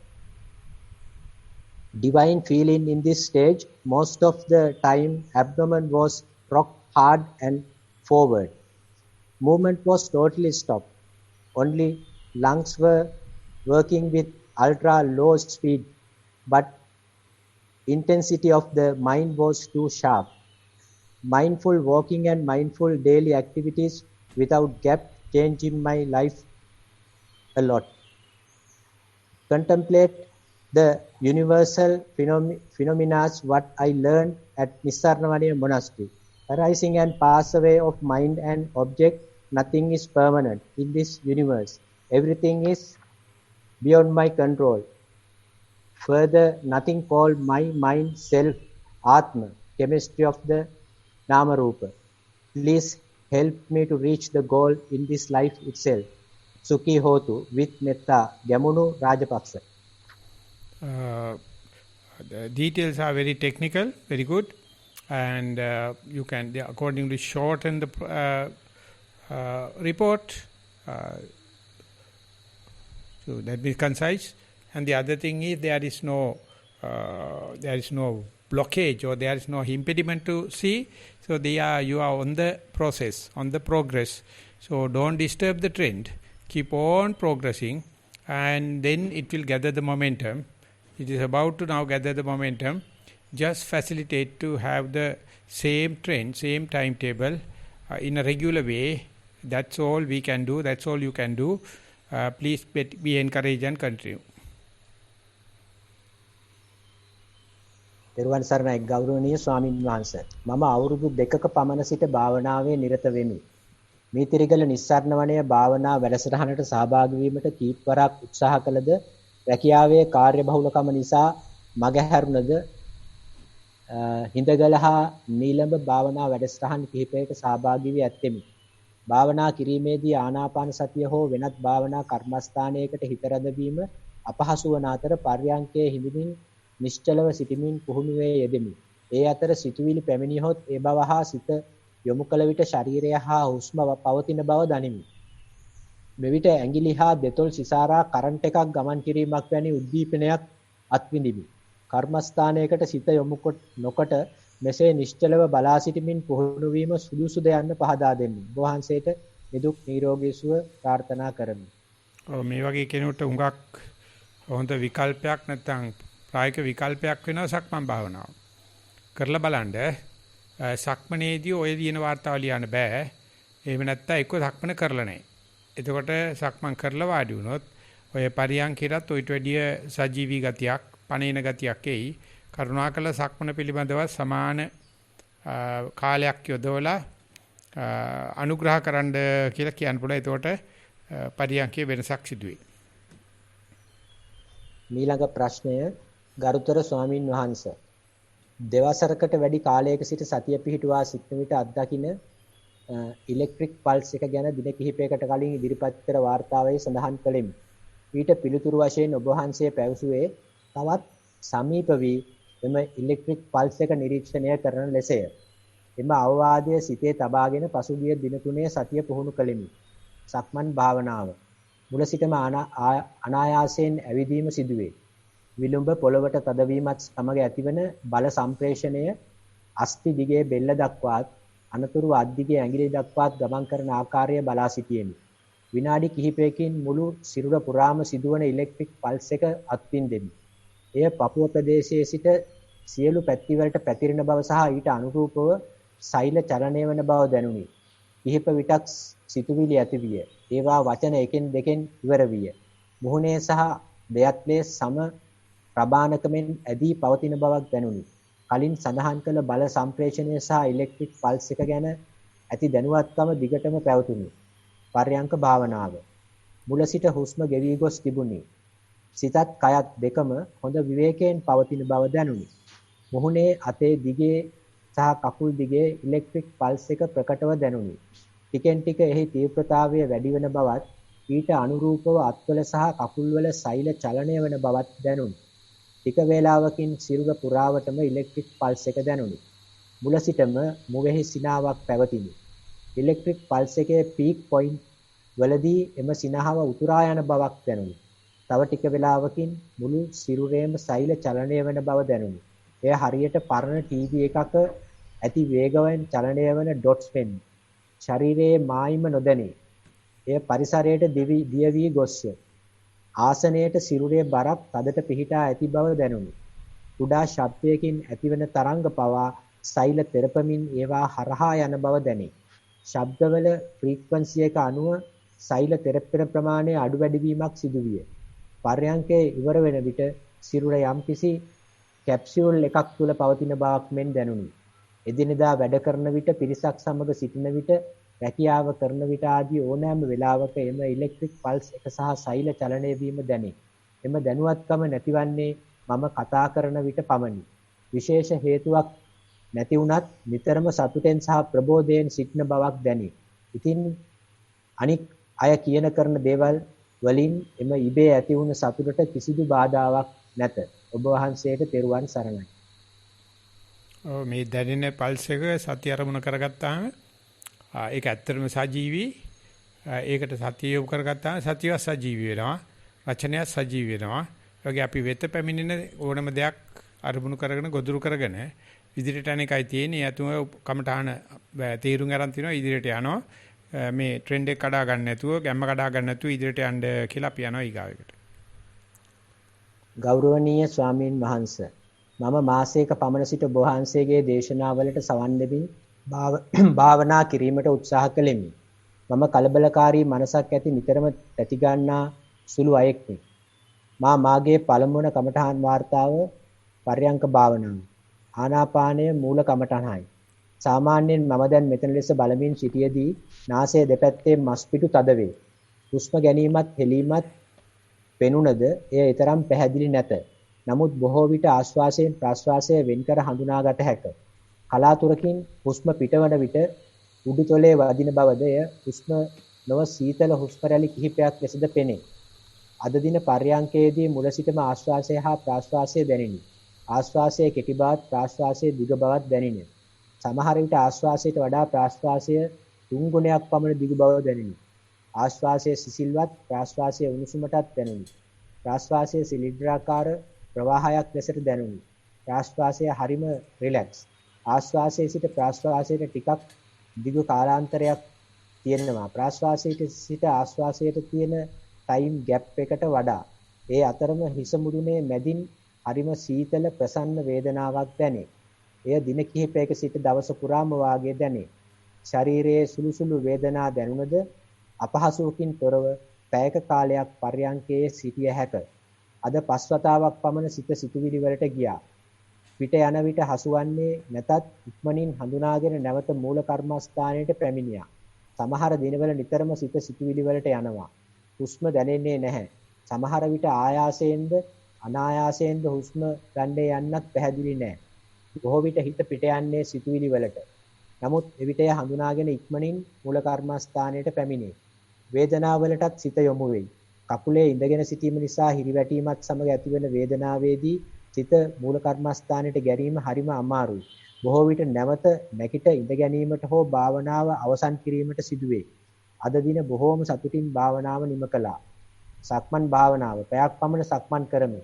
divine feeling in this stage. Most of the time, abdomen was rock hard and forward. Movement was totally stopped. Only lungs were working with ultra low speed, but intensity of the mind was too sharp. Mindful walking and mindful daily activities without gap changing my life a lot. Contemplate the universal phenomena what I learned at Nissarnavaniya Monastery. Arising and pass away of mind and object, nothing is permanent in this universe. Everything is beyond my control. Further, nothing called my mind, self, Atma, chemistry of the Nama Rupa. Please help me to reach the goal in this life itself. Sukhi Hotu with Metta, Gamunu Rajapaksa. The details are very technical, very good, and you can accordingly shorten the report. So that be concise. And the other thing is there is no blockage or there is no impediment to see. So you are on the process, on the progress. So don't disturb the trend. Keep on progressing, and then it will gather the momentum. It is about to now gather the momentum. Just facilitate to have the same trend, same timetable in a regular way. That's all we can do. That's all you can do. Please be encouraged and continue. තෙරුවන් සරණයි ගෞරවනීය ස්වාමින් වහන්සේ. මම අවුරුදු 2ක පමණ සිට භාවනාවේ නිරත වෙමි. මීතිරිගල නිස්සාරණ වනයේ භාවනා වැඩසටහනට සහභාගී වීමට කීපවරක් උත්සාහ කළද රැකියාවේ කාර්යබහුලකම නිසා මගහැරුණද හිඳගල හා නීලඹ භාවනා වැඩසටහන් කිහිපයක සහභාගී වී ඇත්තෙමි. භාවනා කිරීමේදී ආනාපාන සතිය හෝ වෙනත් භාවනා කර්මස්ථානයකට හිත රැඳවීම අපහසු වන අතර පර්යංකයේ හිඳමින් නිශ්චලව සිටමින් පුහුණුවේ යෙදෙමි. ඒ අතර සිතුවිලි පැමිණියොත් ඒ බව හා සිත යොමු කළ විට ශරීරය හා හුස්ම පවතින බව දනිමි. මෙවිට ඇඟිලි හා දෙතොල් සිසාරා කරන්ට් එකක් ගමන් කිරීමක් වැනි උද්දීපනයක් අත්විඳිමි. කර්මස්ථානයකට සිත යොමු නොකොට මෙසේ නිශ්චලව බලා සිටමින් පුහුණු වීම සුදුසුද යන්න පහදා දෙමි. ඔබ වහන්සේට නිදුක් නිරෝගී සුව ප්‍රාර්ථනා කරමි. මේ වගේ කෙනෙකුට හුඟක් හොඳ විකල්පයක් නැත්නම් ප්‍රායෝගික විකල්පයක් වෙනවා සක්මන් භාවනාව. කරලා බලන්න සක්මනේදී ඔය දින වාර්තාව ලියන්න බෑ. එහෙම නැත්නම් එක්ක සක්මන කරලා නැහැ. එතකොට සක්මන් කරලා වාඩි වුණොත් ඔය පරියන්කිරත් ඔයිට වැඩිය සජීවී ගතියක්, පණේන ගතියක් එයි. කරුණාකර සක්මන පිළිබඳව සමාන කාලයක් යොදවලා අනුග්‍රහ කරන්න කියලා කියන්න පුළුවන්. එතකොට පරියන්කේ වෙනසක් සිදුවේ. ඊළඟ ප්‍රශ්නය ගරුතර ස්වාමින් වහන්සේ දෙවසරකට වැඩි කාලයක සිට සතිය පිහිටුවා සිටන විට අත්දකින්න ඉලෙක්ට්‍රික් පල්ස් එක ගැන දින කිහිපයකට කලින් ඉදිරිපත් කර වාර්තාවේ සඳහන් කළෙමි. ඊට පිළිතුරු වශයෙන් ඔබ වහන්සේ පැවසුවේ තවත් සමීප වී එම ඉලෙක්ට්‍රික් පල්ස් එක නිරීක්ෂණය කරන ලෙසය. එම අවවාදය සිතේ තබාගෙන පසුගිය දින 3 සතිය පුහුණු කළෙමි. සක්මන් භාවනාව මුල සිටම අනායාසයෙන් ඇවිදීම සිදුවේ. විලුඹ පොළවට තදවීමත් සමග ඇතිවන බල සම්ප්‍රේෂණය අස්ථි දිගේ බෙල්ල දක්වාත් අනතුරු අත් දිගේ ඇඟිලි දක්වාත් ගමන් කරන ආකාරය බලා සිටියෙමි. විනාඩි කිහිපයකින් මුළු සිරුර පුරාම සිදුවන ඉලෙක්ට්‍රික් පල්ස් එක අත්විඳෙමි. එය පපුව ප්‍රදේශයේ සිට සියලු පැතිවලට පැතිරෙන බව සහ ඊට අනුරූපව සෛල චලනය වන බව දැනුනි. කිහිප විටක් සිතුවිලි ඇතිවිය. ඒවා වචන එකෙන් දෙකෙන් ඉවර විය. මුහුණේ සහ දෙයත්ලේ සම ප්‍රබානකමෙන් ඇදී පවතින බවක් දැනුනි. කලින් සඳහන් කළ බල සම්ප්‍රේෂණය සහ ඉලෙක්ට්‍රික් පල්ස් එක ගැන ඇති දැනුවත්කම දිගටම පැවතුණි. පර්යංක භාවනාව මුල සිට හුස්ම ගෙවි ගොස් තිබුණි. සිතත් කයත් දෙකම හොඳ විවේකයෙන් පවතින බව දැනුනි. මුහුණේ අතේ දිගේ සහ කකුල් දිගේ ඉලෙක්ට්‍රික් පල්ස් එක ප්‍රකටව දැනුනි. ටිකෙන් ටික එහි තීව්‍රතාවය වැඩි වෙන බවත් ඊට අනුරූපව අත්වල සහ කකුල්වල සෛල චලනය වෙන බවත් දැනුනි. ටික වේලාවකින් සිරුර පුරාවටම ඉලෙක්ට්‍රික් පල්ස් එක දැනුනි. මුල සිටම මුවෙහි සිනාවක් පැවතිනි. ඉලෙක්ට්‍රික් පල්ස් එකේ පීක් පොයින්ට් වලදී එම සිනහව උතුරා යන බවක් දැනුනි. තව ටික වේලාවකින් මුළු සිරුරේම සෛල චලනය වෙන බව දැනුනි. එය හරියට පරණ ටීවී එකක ඇති වේගයෙන් චලනය වෙන ඩොට්ස් වෙන්. ශරීරයේ මායිම නොදැනේ. එය පරිසරයට දිය වී ගොස්ය. ආසනයේට සිරුරේ බරක් තදට පිහිටා ඇති බව දැනුනි. කුඩා ශබ්දයකින් ඇතිවන තරංග පවා සෛල තෙරපමින් ඒවා හරහා යන බව දැනේ. ශබ්දවල ෆ්‍රීකවන්සි එක අනුව සෛල තෙරපෙන ප්‍රමාණය අඩු වැඩි වීමක් සිදුවිය. පර්යංකයේ ඉවර වෙන විට සිරුර යම්කිසි කැප්සියුල් එකක් තුල පවතින බවක් මෙන් දැනුනි. එදිනෙදා වැඩ කරන විට පිරිසක් සමග සිටින විට රැකියාව කරන විට ආදී ඕනෑම වෙලාවක එම ඉලෙක්ට්‍රික් පල්ස් එක සහ සෛල චලනය වීම දැනේ. එම දැනුවත්කම නැතිවන්නේ මම කතා කරන විට පමණි. විශේෂ හේතුවක් නැති වුණත් නිතරම සතුටෙන් සහ ප්‍රබෝධයෙන් සිටින බවක් දැනේ. ඉතින් අනික් අය කියන කරන දේවල් වලින් එම ඉබේ ඇති වුණ සතුටට කිසිදු බාධාවක් නැත. ඔබ වහන්සේට තෙරුවන් සරණයි. මේ දැනෙන පල්ස් එක සතිය අරමුණ කරගත්තාම ඒක ඇත්තටම සජීවී. ඒකට සතිය යොමු කරගත්තාම සතිය සජීවී වෙනවා. වචනය සජීවී වෙනවා. ඒ අපි වෙත පැමිණෙන ඕනම දෙයක් අරමුණු කරගෙන ගොදුරු කරගෙන ඉදිරියට යන එකයි තියෙන්නේ. යතුම කමටහන තීරුම් ගන්න තිනවා ඉදිරියට යනවා. මේ ට්‍රෙන්ඩ් එක කඩා ගන්න නැතුව, ගැම්ම කඩා ගන්න නැතුව ඉදිරියට යන්න කියලා අපි යනවා ඊගාවෙකට. ගෞරවනීය ස්වාමීන් වහන්සේ, මම මාසයක පමණ සිට ඔබ වහන්සේගේ දේශනාවලට සවන් දෙමින් භාවනා කිරීමට උත්සාහ කළෙමි. මම කලබලකාරී මනසක් ඇති නිතරම තැති ගන්නා සුළු අයෙක්මි. මාගේ පළමුවන කමඨහන් වාර්තාව පර්යංක භාවනාව. ආනාපානය මූල කමඨහනයි. සාමාන්‍යයෙන් මම දැන් මෙතන ලෙස බලමින් සිටියේදී නාසය දෙපැත්තේ මස් පිටු තද වේ. හුස්ම ගැනීමත් හෙලීමත් පෙනුනද එය ඊතරම් පැහැදිලි නැත. නමුත් බොහෝ විට ආශ්වාසයෙන් ප්‍රශ්වාසය වෙන්කර හඳුනාගත හැක. කලාතුරකින් හුස්ම පිටවන විට උඩුතොලේ වදින බවද එය හුස්ම නොව සීතල හුස්ම රැලි කිහිපයක් ලෙසද පෙනේ. අද දින පර්යංකයේදී මුල සිටම ආශ්වාසය හා ප්‍රාශ්වාසය දැනිනි. ආශ්වාසයේ කෙටි බවත් ප්‍රාශ්වාසයේ දිග බවත් දැනිනි. සමහර විට ආශ්වාසයට වඩා ප්‍රාශ්වාසය 3 ගුණයක් පමණ දිග බව දැනිනි. ආශ්වාසයේ සිසිල්වත් ප්‍රාශ්වාසයේ උණුසුමටත් දැනුනි. ප්‍රාශ්වාසයේ සිලින්ඩරාකාර ප්‍රවාහයක් ලෙසට දැනුනි. ප්‍රාශ්වාසය හරිම රිලැක්ස්. ආශ්වාසයේ සිට ප්‍රාශ්වාසයට ටිකක් දිගු කාලාන්තරයක් තියෙනවා. ප්‍රාශ්වාසයට සිට ආශ්වාසයට තියෙන ටයිම් ගැප් එකට වඩා ඒ අතරම හිස මුදුනේ මැදින් හරිම සීතල ප්‍රසන්න වේදනාවක් දැනේ. එය දින කිහිපයක සිට දවස පුරාම වාගේ දැනේ. ශරීරයේ සුළු සුළු වේදනා දැනුණද අපහසුවකින් තොරව පැයක කාලයක් පර්යංකයේ සිටිය හැක. අද පස්වතාවක් පමණ සිතුවිලි වලට ගියා. පිට යන විට හසුවන්නේ නැතත් ඉක්මනින් හඳුනාගෙන නැවත මූල කර්මස්ථානයට පැමිණියා. සමහර දිනවල නිතරම සිතුවිලි වලට යනවා. හුස්ම දැනෙන්නේ නැහැ. සමහර විට ආයාසයෙන්ද අනායාසයෙන්ද හුස්ම ගන්න යන්නත් පැහැදිලි නැහැ. බොහෝ විට හිත පිට යන්නේ සිතුවිලි වලට. නමුත් එවිට එය හඳුනාගෙන ඉක්මනින් මූල කර්මස්ථානයට පැමිණේ. වේදනාවලටත් සිත යොමු වෙයි. කකුලේ ඉඳගෙන සිටීම නිසා හිරිවැටීමත් සමග ඇතිවන වේදනාවේදී සිත මූල කර්මස්ථානයට ගැනීම හරිම අමාරුයි. බොහෝ විට නැවත නැගිට ඉඳ ගැනීමට හෝ භාවනාව අවසන් කිරීමට සිදුවේ. අද දින බොහෝම සතුටින් භාවනාව නිම කළා. සක්මන් භාවනාව පැයක් පමණ සක්මන් කරමි.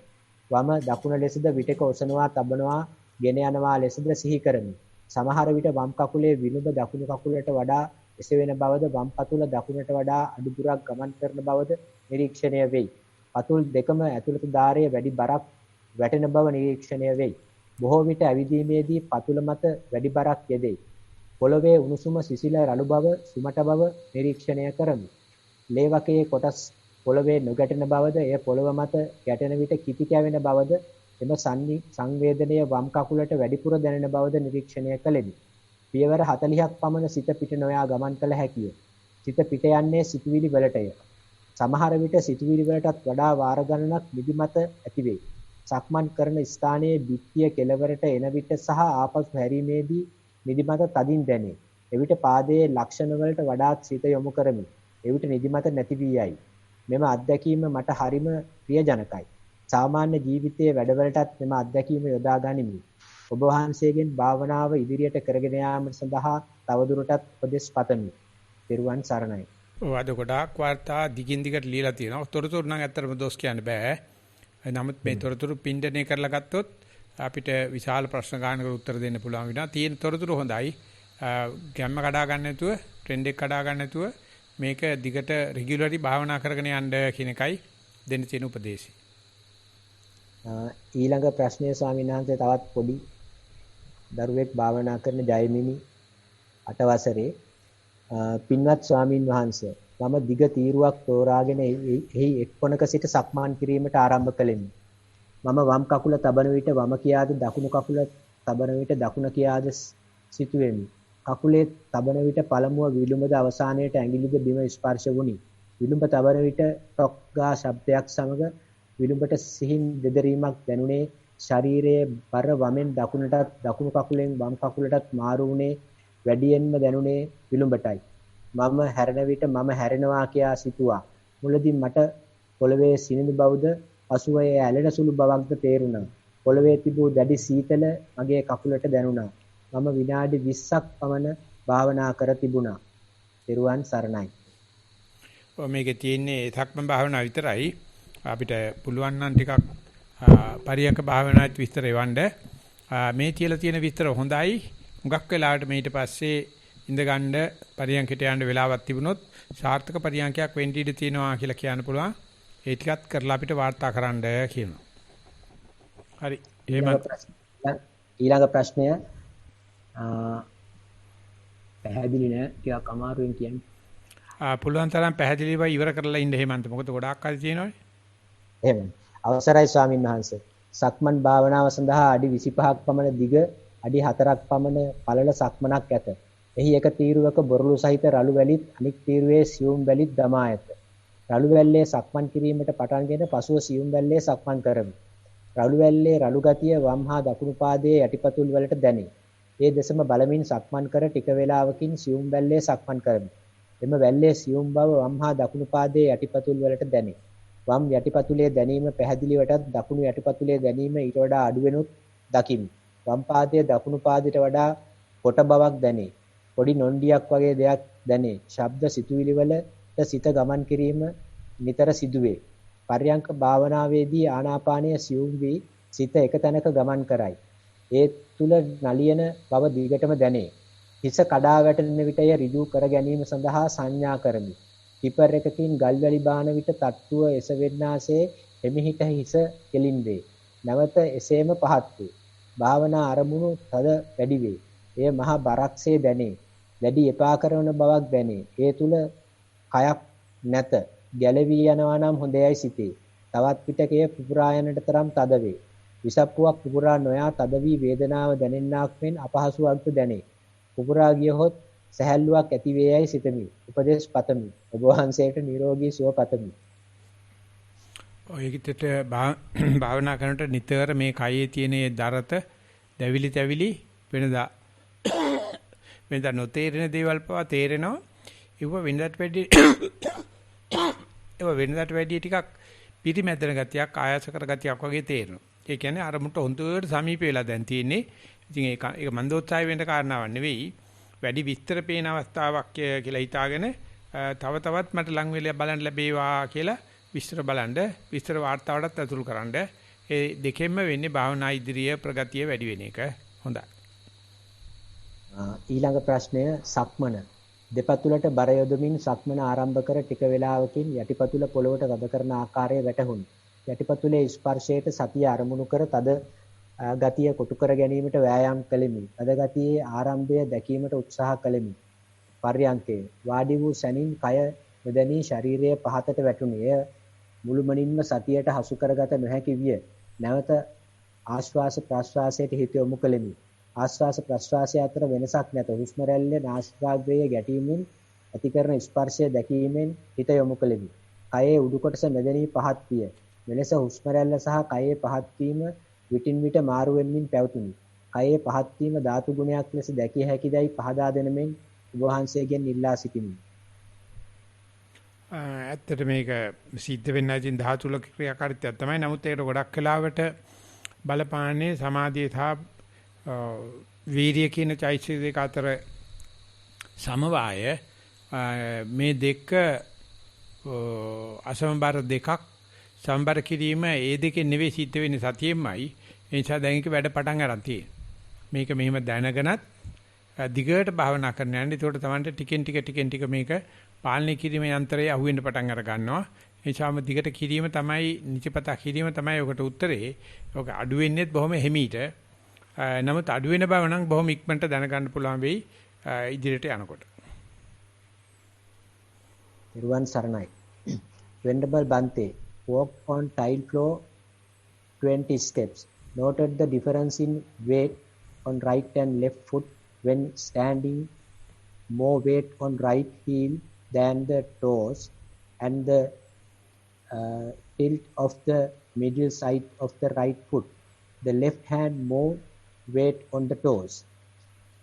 වම දකුණ ලෙසද විටක ඔසනවා තබනවා ගෙන යනවා ලෙසද සිහි කරමි. සමහර විට වම් කකුලේ විලුඹ දකුණු කකුලට වඩා එසවෙන බවද වම් පතුල දකුණට වඩා අඩු දුරක් ගමන් කරන බවද නිරීක්ෂණය වෙයි. පතුල් දෙකම ඇතුළත ධාරයේ වැඩි බරක් වැටෙන බව නිරීක්ෂණය වෙයි. බොහෝ විට ඇවිදීමේදී පතුල මත වැඩි බරක් යෙදෙයි. පොළවේ උණුසුම සිසිල රළු බව සුමට බව නිරීක්ෂණය කරමි. ලේවකයේ කොටස් පොළවේ නොගැටෙන බවද එය පොළව මත ගැටෙන විට කිපි කැවෙන බවද එම සංවේදනය වම් කකුලට වැඩිපුර දැනෙන බවද නිරීක්ෂණය කළෙමි. පියවර 40ක් පමණ සිත පිට නොයා ගමන් කළ හැකිය. සිත පිට යන්නේ සිතුවිලි වලටය. සමහර විට සිතුවිලි වලටත් වඩා වාර ගණනක් නිදිමත ඇතිවේ. සක්මන් කරන ස්ථානයේ බිත්තිය කෙළවරට එන විට සහ ආපසු හැරීමේදී නිදිමත තදින් දැනේ. එවිට පාදයේ ලක්ෂණ වලට වඩාත් සිත යොමු කරමි. එවිට නිදිමත නැති වී යයි. මෙම අත්දැකීම මට හරිම ප්‍රියජනකයි. සාමාන්‍ය ජීවිතයේ වැඩවලටත් මෙම අත්දැකීම යොදා ගනිමි. ඔබ වහන්සේගෙන් භාවනාව ඉදිරියට කරගෙන යාම සඳහා තවදුරටත් උපදෙස් පතමි. පෙරුවන් සරණයි. අද ගොඩාක් වාර්තා දිගින් දිගට ලියලා තියෙනවා. තොරතුරු නම් ඇත්තටම දොස් කියන්න බෑ. නමුත් මේ තොරතුරු පින්ඩණය කරලා ගත්තොත් අපිට විශාල ප්‍රශ්න ගානකට උත්තර දෙන්න පුළුවන් වෙනවා. තියෙන තොරතුරු හොඳයි. ගැම්ම කඩා ගන්න නැතුව, ට්‍රෙන්ඩ් එක කඩා ගන්න නැතුව මේක දිගට රෙගියුලරි භාවනා කරගෙන යන්න කියන එකයි දෙන්න තියෙන උපදේශය. ඊළඟ ප්‍රශ්නය ස්වාමීන් වහන්සේ තවත් පොඩි දරුවෙක් භාවනා කරන ජයමිනි 8 වසරේ පින්වත් ස්වාමින් වහන්සේ මම දිග තීරුවක් තෝරාගෙන එහි එක් කොනක සිට සක්මන් කිරීමට ආරම්භ කළෙමි. මම වම් කකුල තබන විට වම කියාද දකුණු කකුල තබන විට දකුණ කියාද සිටුවෙමි. කකුලේ තබන විට පළමුව විලුඹද අවසානයේට ඇඟිලිද බිම ස්පර්ශ වුණි. විලුඹ තබන විට ටොක් ගා ශබ්දයක් සමග විලුඹට සිහින් දෙදරීමක් දැනුනේ. ශරීරයේ බර වමෙන් දකුණටත් දකුණු කකුලෙන් වම් කකුලටත් මාරු වුණේ. වැඩියෙන්ම දැනුනේ විලුඹටයි. මම හැරෙන විට මම හැරෙනවා කියා සිතුවා. මුලදී මට පොළවේ සිනිඳු බවද පසුව එය ඇලෙන සුළු බවක්ද තේරුණා. පොළවේ තිබූ දැඩි සීතල මගේ කකුලට දැනුණා. මම විනාඩි 20ක් පමණ භාවනා කර තිබුණා. ත්‍රිවන් සරණයි. මේකේ තියෙන්නේ සක්මන් භාවනාව විතරයි. අපිට පුළුවන් නම් ටිකක් පරියන්ක භාවනාවත් විස්තර එවන්න. මේ කියලා තියෙන විස්තර හොඳයි. හුඟක් වෙලාවට මේ ඊට පස්සේ ඉඳගන්න පරියන්කට යන්න වෙලාවක් තිබුණොත් සාර්ථක පරියන්කයක් වෙන්න ඉඩ තියෙනවා කියලා කියන්න පුළුවන්. ඒ ටිකත් කරලා අපිට වාර්තා කරන්න කියනවා. හරි. ඊළඟ ප්‍රශ්නය පැහැදිලි නෑ. ටිකක් අමාරුවෙන් කියන්නේ. පුළුවන් තරම් පැහැදිලිව ඉවර කරලා ඉන්න හේමන්ත. මොකද ගොඩාක් අය තියෙනවානේ. එහෙමයි. අවසරයි ස්වාමින් වහන්සේ. සක්මන් භාවනාව සඳහා අඩි 25ක් පමණ දිග අඩි 4ක් පමණ පළල සක්මනක් ඇත. එහි එක තීරුවක බොරළු සහිත රළු වැලිත් අනෙක් තීරුවේ සියුම් වැලිත් දමා ඇත. රළු වැල්ලේ සක්මන් කිරීමට පටන්ගෙන පසුව සියුම් වැල්ලේ සක්මන් කරමි. රළු වැල්ලේ රළු ගතිය වම් හා දකුණු පාදයේ යටිපතුල් වලට දැනේ. ඒ දෙසම බලමින් සක්මන් කර ටික වේලාවකින් සියුම් වැල්ලේ සක්මන් කරමි. එම වැල්ලේ සියුම් බව වම් හා දකුණු පාදයේ යටිපතුල් වලට දැනේ. වම් යටිපතුලේ දැනීම පැහැදිලිවටත් දකුණු යටිපතුලේ දැනීම ඊට වඩා අඩු වෙනුත් දකිමි. වම් පාදයේ දකුණු පාදයට වඩා කොට බවක් දැනේ. පොඩි නොන්ඩියක් වගේ දෙයක් දැනේ. ශබ්ද සිතුවිලි වලට සිත ගමන් කිරීම නිතර සිදුවේ. පර්යංක භාවනාවේදී ආනාපානය සියුම් වී සිත එක තැනක ගමන් කරයි. ඒ තුල නලියන බව දිගටම දැනේ. හිස කඩා වැටෙන විටය ඍජු කර ගැනීම සඳහා සංඥා කරමි. ටිපර් එකකින් ගල් වැලි බාන විට තට්ටුව එසවෙන්නාසේ එමිහිට හිස කෙලින් වේ. නැවත එසේම පහත් වේ. භාවනා අරමුණු තද වැඩි වේ. එය මහා බරක්සේ දැනේ. දැඩි එපා කරන බවක් දැනේ. ඒ තුල කයක් නැත. ගැලවී යනවා නම් හොඳයයි සිතේ. තවත් විටකය පුපුරා යනට තරම් තද වේ. විසප්පුවක් පුපුරා නොයා තද වී වේදනාව දැනෙන්නාක් මෙන් අපහසුවක්ද දැනේ. පුපුරා ගියහොත් සැහැල්ලුවක් ඇති වේයයි සිතමි. උපදේශ පතමි. ඔබ වහන්සේට නිරෝගී සුව පතමි. ඔය කිතට භාවනා කරනකොට නිතර මේ කයේ තියෙන දරත දැවිලි තැවිලි වෙනදා නොතේරෙන දේවල් පවා තේරෙනවා. ඒව වෙනදාට වැඩි ටිකක් පිරිමැදෙන ගතියක් ආයාස කර ගතියක් වගේ තේරෙනවා. ඒ කියන්නේ අරමුණට හොඳට සමීප වෙලා දැන් තියෙන්නේ. ඉතින් ඒක මන්දෝත්සාහය වෙන්න කාරණාවක් නෙවෙයි. වැඩි විස්තර පේන අවස්ථාවක් කියලා හිතාගෙන තව තවත් මට ලං වෙලා බලන්න ලැබේවා කියලා විස්තර බලන්න විස්තර වාර්තාවටත් ඇතුළු කරන්න. ඒ දෙකෙන්ම වෙන්නේ භාවනා ඉදිරිය ප්‍රගතිය වැඩි වෙන එක. හොඳයි. ඊළඟ ප්‍රශ්නය සක්මන. දෙපතුලට බර යොදමින් සක්මන ආරම්භ කර ටික වේලාවකින් යටිපතුල පොළවට ගද කරන ආකාරය වැටහුණි. යටිපතුලේ ස්පර්ශයට සතිය අරමුණු කර තද ගතිය කොටු කර ගැනීමට වෑයම් කළෙමි. තද ගතියේ ආරම්භය දැකීමට උත්සාහ කළෙමි. පර්යංකේ වාඩි වූ සැනින් කය නොදැනී ශරීරයේ පහතට වැටුණි. එය මුළුමනින්ම සතියට හසු කරගත නොහැකි විය. නැවත ආශ්වාස ප්‍රශ්වාසයට හිත යොමු කළෙමි. ආශ්වාස ප්‍රශ්වාසය අතර වෙනසක් නැත. හුස්ම රැල්ලේ නාසිකාග්‍රයේ ගැටීමෙන් ඇති කරන ස්පර්ශය දැකීමෙන් හිත යොමු කළෙමි. කයේ උඩු කොටස නොදැනී පහත් විය. මෙලෙස හුස්ම රැල්ල සහ කයේ පහත් වීම විටින් විට මාරු වෙමින් පැවතුණි. කයේ පහත් වීම ධාතු ගුණයක් ලෙස දැකිය හැකිදයි පහදා දෙනමින් ඔබ වහන්සේගෙන් ඉල්ලා සිටිමි. ඇත්තට මේක සිද්ධ වෙන්න ඇතින් ධාතුල ක්‍රියාකාරීත්වයක් තමයි. නමුත් ඒකට ගොඩක් වෙලාවට බලපාන්නේ සමාධිය සහ වීර්ය කියන චෛතසික දෙක අතර සමவாய මේ දෙක අසමබර දෙකක් සම්බර කිරීම ඒ දෙකේ නෙවෙයි සිද්ධ වෙන්නේ සතියෙමයි. ඒ නිසා දැන් එක වැඩ පටන් ගන්න තියෙනවා. මේක මෙහෙම දැනගෙනත් දිගට භාවනා කරන්න යන්නේ. ඒකට තමයි ටිකෙන් ටික මේක පාලනය කිරීම යන්ත්‍රය අහුවෙන්න පටන් අර ගන්නවා. ඒ නිසාම දිගට කිරීම තමයි නිතිපතා කිරීම තමයි ඔකට උත්තරේ. ඔක අඩු වෙන්නේත් බොහොම හිමීට. නමුත් අඩු වෙන බව නම් බොහොම ඉක්මනට දැනගන්න පුළුවන් වෙයි ඉදිරියට යනකොට. Iruvan Saranai. Venerable Bante, walked on tile floor 20 steps. Noted the difference in weight on right and left foot when standing, more weight on right heel than the toes, and the tilt of the middle side of the right foot. The left hand more weight on the toes.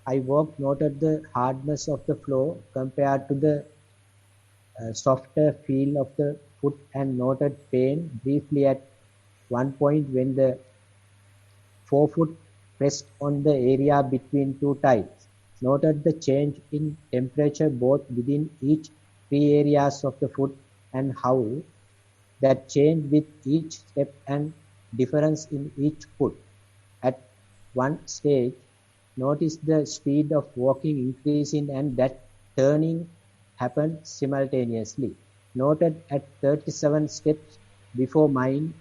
I walked, noted the hardness of the floor compared to the softer feel of the foot and noted pain briefly at one point when the forefoot pressed on the area between two tiles. Noted the change in temperature both within each three areas of the foot and how that changed with each step and difference in each foot. At one stage, noticed the speed of walking increasing and that turning happened simultaneously. Noted at 37 steps before mine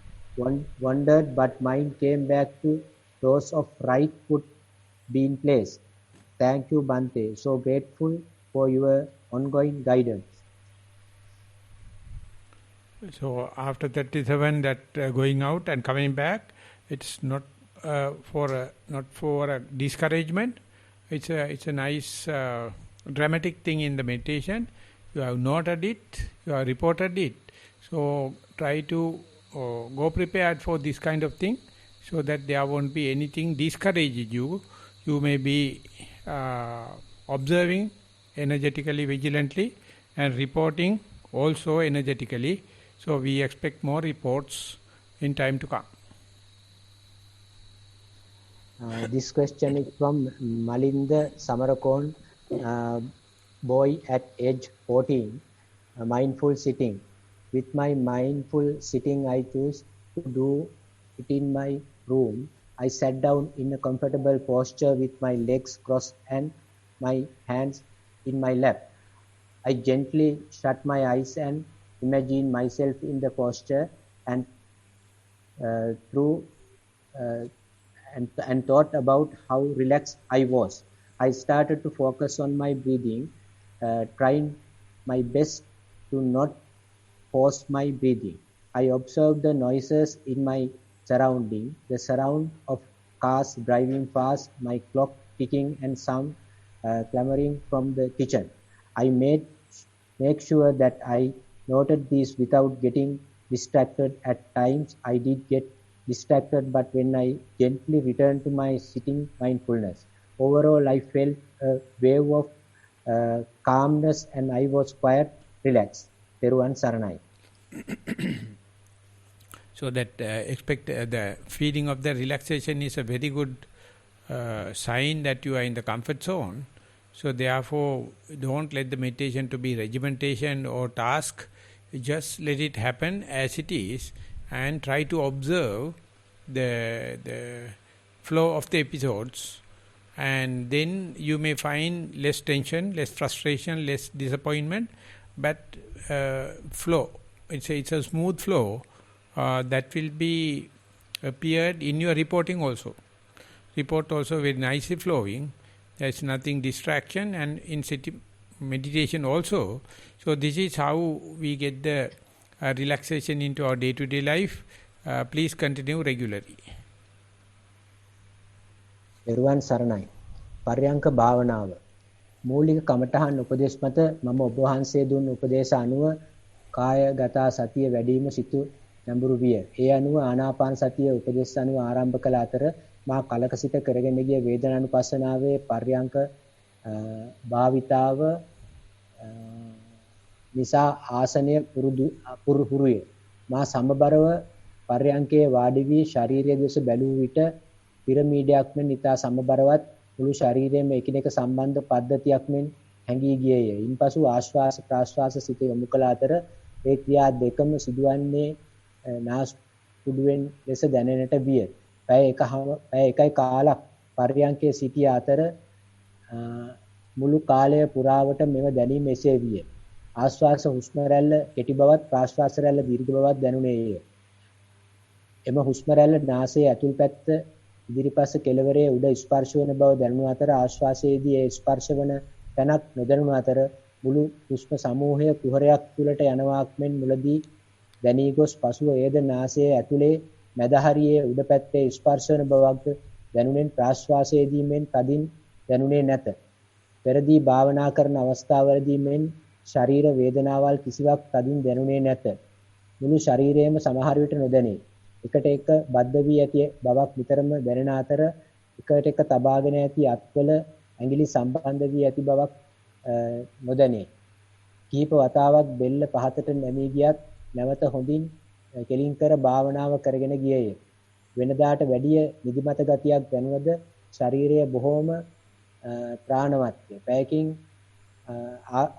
wandered, but mine came back to those of right foot being placed. Thank you, Bante. So grateful for your ongoing guidance. So after 37, that going out and coming back, it's not for a discouragement. It's a nice dramatic thing in the meditation. You have noted it, you have reported it. So try to go prepared for this kind of thing, so that there won't be anything discouraging you. You may be observing energetically, vigilantly, and reporting also energetically. So we expect more reports in time to come. This question is from Malinda Samarakon, boy at age 14, mindful sitting. With my mindful sitting, I choose to do it in my room. I sat down in a comfortable posture with my legs crossed and my hands in my lap. I gently shut my eyes and imagine myself in the posture and thought about how relaxed I was. I started to focus on my breathing, trying my best to not force my breathing. I observed the noises in my surrounding, the sound of cars driving past, my clock ticking, and sound clamoring from the kitchen. I make sure that I noted these without getting distracted. At times I did get distracted, but when I gently returned to my sitting mindfulness, overall I felt a wave of calmness and I was quite relaxed. Teruvan Saranai. So that expect the feeling of the relaxation is a very good sign that you are in the comfort zone. So therefore, don't let the meditation to be regimentation or task. Just let it happen as it is, and try to observe the flow of the episodes, and then you may find less tension, less frustration, less disappointment, but flow. It's a smooth flow that will be appeared in your reporting also. Report also very nicely flowing. There's nothing distraction, and in meditation also. So this is how we get the relaxation into our day-to-day life. Please continue regularly. Teruvan Saranai. Paryanka භාවනාව. මූලික කමඨහන් උපදේශ මත මම ඔබ වහන්සේ දුන් උපදේශ අනුව කායගත සතිය වැඩිම සිතු නැඹුරු විය. ඒ අනුව ආනාපාන සතිය උපදේශ අනුව ආරම්භ කළ අතර මා කලක සිට කරගෙන ගිය වේදනානුපස්සනාවේ පර්යංක භාවිතාව නිසා ආසනය පුරුහුරුය. මා සමබරව පර්යංකයේ වාඩි වී ශාරීරික දේශ බැලුව විට පිරමීඩයක් මෙන් ඉතා සමබරවත් මුළු ශරීරයේම එකිනෙක සම්බන්ධ පද්ධතියක් මෙන් හැඟී ගියේය. ඉන්පසු ආශ්වාස ප්‍රාශ්වාස සිත යොමු කළ අතර ඒ ක්‍රියා දෙකම සිදුවන්නේ නාස්පුඩුවෙන් ලෙස දැනෙන්නට විය. පැය එකයි කාලක් පර්යංකයේ සිටිය අතර මුළු කාලය පුරාවට මෙම දැනීම එසේ විය. ආශ්වාස හුස්ම රැල්ල කෙටි බවත් ප්‍රාශ්වාස රැල්ල දීර්ඝ බවත් දැනුනේය. එම හුස්ම රැල්ල නාසයේ ඇතුල් පැත්ත ඉදිරිපස කෙළවරේ උඩ ස්පර්ශ වන බව දැනුණු අතර ආශ්වාසයේදී ඒ ස්පර්ශ වන තැනක් නොදැනුණු අතර මුළු හුස්ම සමූහය කුහරයක් තුලට යනවාක් මෙන් මුලදී දැනී ගොස් පසුව එයද නාසයේ ඇතුලේ මැද හරියේ උඩ පැත්තේ ස්පර්ශ වන බවක්ද දැනුනෙන් ප්‍රාශ්වාසයේදී මෙන් තදින් දැනුනේ නැත. පෙරදී භාවනා කරන අවස්ථාවලදී මෙන් ශරීර වේදනාවල් කිසිවක් තදින් දැනුනේ නැත. මුළු ශරීරයම සමහර විට නොදැනේ. එකට එක බද්ධ වී ඇති බවක් නිතරම දැනෙන අතර එකට එක තබාගෙන ඇති අත්වල ඇඟිලි සම්බන්ධ වී ඇති බවක් නොදැනේ. කීප වතාවක් බෙල්ල පහතට නැමී ගියත් නැවත හොඳින් කෙලින් කර භාවනාව කරගෙන ගියේය. වෙනදාට වැඩිය නිදිමත ගතියක් දැනුවද ශරීරය බොහෝම ප්‍රාණවත්ය. පැයකින්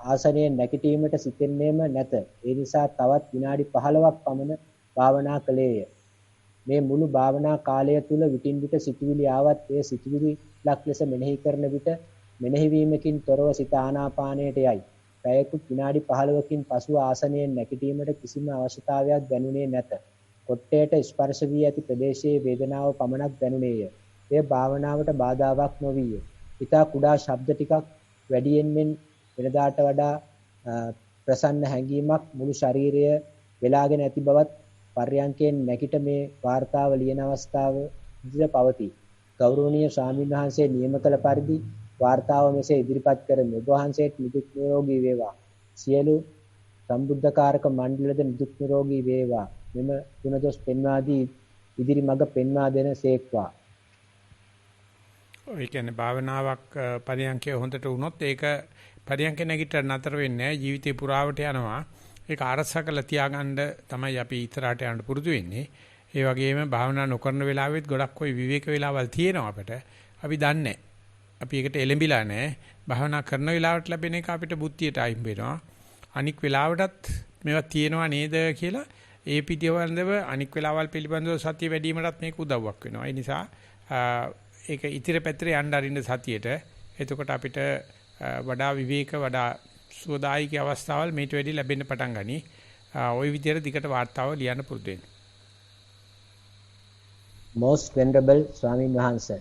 ආසනයෙන් නැගිටීමට සිතෙන්නේම නැත. ඒ නිසා තවත් විනාඩි 15ක් පමණ භාවනා කළේය. මේ මුළු භාවනා කාලය තුල විටින් විට සිතුවිලි ආවත් ඒ සිතුවිලි ලක් ලෙස මෙනෙහි කරන විට මෙනෙහි වීමකින් තොරව සිත ආනාපානයට යයි. පැයකුත් විනාඩි 15කින් පසුව ආසනයෙන් නැගිටීමට කිසිම අවශ්‍යතාවයක් දැනුනේ නැත. කොට්ටේට ස්පර්ශ වී ඇති ප්‍රදේශයේ වේදනාව පමණක් දැනුනේය. එය භාවනාවට බාධාවක් නොවිය. ඊතා කුඩා ශබ්ද ටිකක් වැඩියෙන් මෙන් වෙනදාට වඩා ප්‍රසන්න හැඟීමක් මුළු ශරීරය වෙලාගෙන ඇති බවත් පර්යංකයෙන් නැගිට මේ වාර්තාව ලියන අවස්ථාව විදිහට පවතී. ගෞරවනීය ස්වාමීන් වහන්සේ නියම කළ පරිදි වාර්තාව මෙසේ ඉදිරිපත් කරමි. ඔබ වහන්සේට නිදුක් නිරෝගී වේවා. සියලු සම්බුද්ධකාරක මණ්ඩලද නිදුක් නිරෝගී වේවා. මෙම ගුණදොස් පෙන්වා දී ඉදිරි මඟ පෙන්වා දෙන සේක්වා. ඒ කියන්නේ භාවනාවක් පරියන්කේ හොඳට වුණොත් ඒක පරියන්කේ නැගිට නතර වෙන්නේ නැහැ. ජීවිතේ පුරාවට යනවා. ඒක ආරක්ෂා කරලා තියාගන්න තමයි අපි ඉතරාට යන්න පුරුදු වෙන්නේ. ඒ වගේම භාවනා නොකරන වෙලාවෙත් ගොඩක් කොයි විවේක වෙලාවල් තියෙනවා අපිට. අපි දන්නේ අපි ඒකට එළඹිලා නැහැ. භාවනා කරන වෙලාවට ලැබෙන එක අපිට බුද්ධියට අයින් වෙනවා. අනික් වෙලාවටත් මේවා තියෙනවා නේද කියලා ඒ පිටිවන්දව අනික් වෙලාවල් පිළිබඳව සතිය වැඩි වීමටත් මේක උදව්වක් වෙනවා. ඒ නිසා ඒක ඉතිර පැතිර යන්න අරින්න සතියේට. එතකොට අපිට වඩා විවේක වඩා සුවදායක අවස්ථාවල් මේට වැඩි ලැබෙන්න පටන් ගනි. ওই විදිහට දිගට වාර්තාව ලියන්න පුරුදු වෙන්න. Most venerable Swamin Wahanse,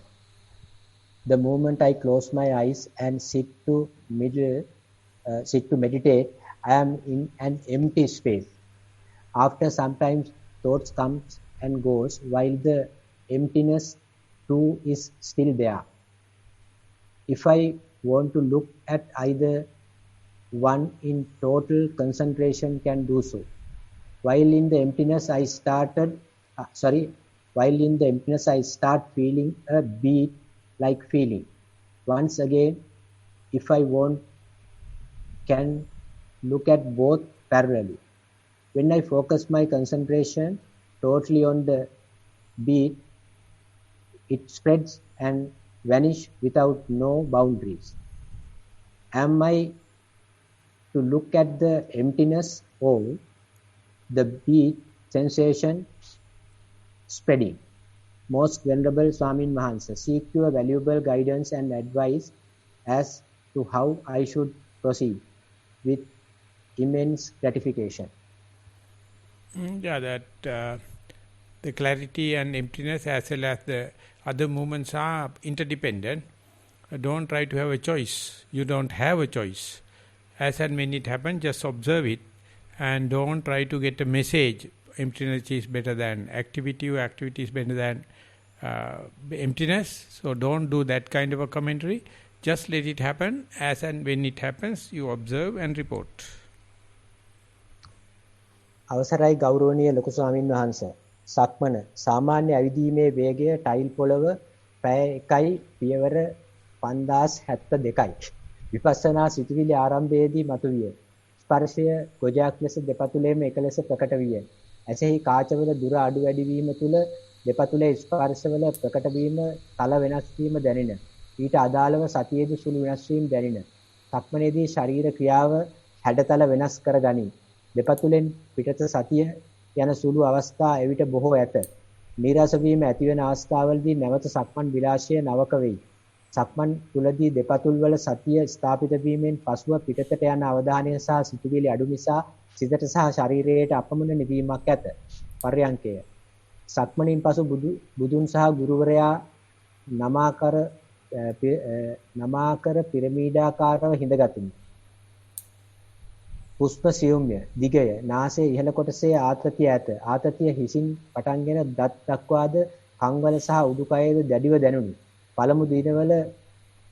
the moment I close my eyes and sit to meditate, I am in an empty space. After sometimes thoughts comes and goes, while the emptiness too is still there. If I want to look at either one in total concentration can do so. While in the emptiness I start feeling a beat like feeling. Once again, if I want, can look at both parallelly. When I focus my concentration totally on the beat, it spreads and vanishes without no boundaries. Am I to look at the emptiness or the beat sensation spreading? Most Venerable Swamin Wahanse, seek your valuable guidance and advice as to how I should proceed with immense gratification. That the clarity and emptiness as well as the other movements are interdependent. Don't try to have a choice. You don't have a choice. As and when it happens, just observe it and don't try to get a message. Emptiness is better than activity, or activity is better than emptiness. So don't do that kind of a commentary. Just let it happen. As and when it happens, you observe and report. අවසරයි ගෞරවනීය ලොකු ස්වාමින් වහන්සේ. සක්මන සාමාන්‍ය ඇවිදීමේ වේගය tile පොළව පැය 1යි පියවර 5072යි. විපස්සනා සිතුවිලි ආරම්භයේදී මතුවිය. ස්පර්ශය ගොජාක් ලෙස දෙපතුලේම එක ලෙස ප්‍රකට විය. ඇසෙහි කාචවල දුර අඩු වැඩි වීම තුල දෙපතුලේ ස්පර්ශවල ප්‍රකට වීම තල වෙනස් වීම දැනින. ඊට අදාළව සතියේදී සුළු වෙනස් වීම දැනින. සක්මනේදී ශරීර ක්‍රියාව හැඩතල වෙනස් කර ගනී. දෙපතුලෙන් පිටත සතිය යන සුළු අවස්ථා එවිට බොහෝ ඇත. නීරස වීම ඇතිවන අවස්ථාවලදී නැවත සක්මන් විලාසය නවක වෙයි. සක්මන් තුලදී දෙපතුල් වල සතිය ස්ථාපිත වීමෙන් පසුව පිටතට යන අවධානය සහ සිතුවිලි අඩු නිසා සිතට සහ ශරීරයට අපමණ නිවීමක් ඇත. පර්යංකය. සක්මනින් පසු බුදුන් සහ ගුරුවරයා නමාකර පිරමීඩාකාරව හිඳගතිමි. හුස්ම සියුම්ය, දිගය, නාසයේ ඉහළ කොටසේ ආතතිය ඇත. ආතතිය හිසින් පටන්ගෙන දත් දක්වාද කන්වල සහ උඩුකයේද දැඩිව දැනුනි. පළමු දිනවල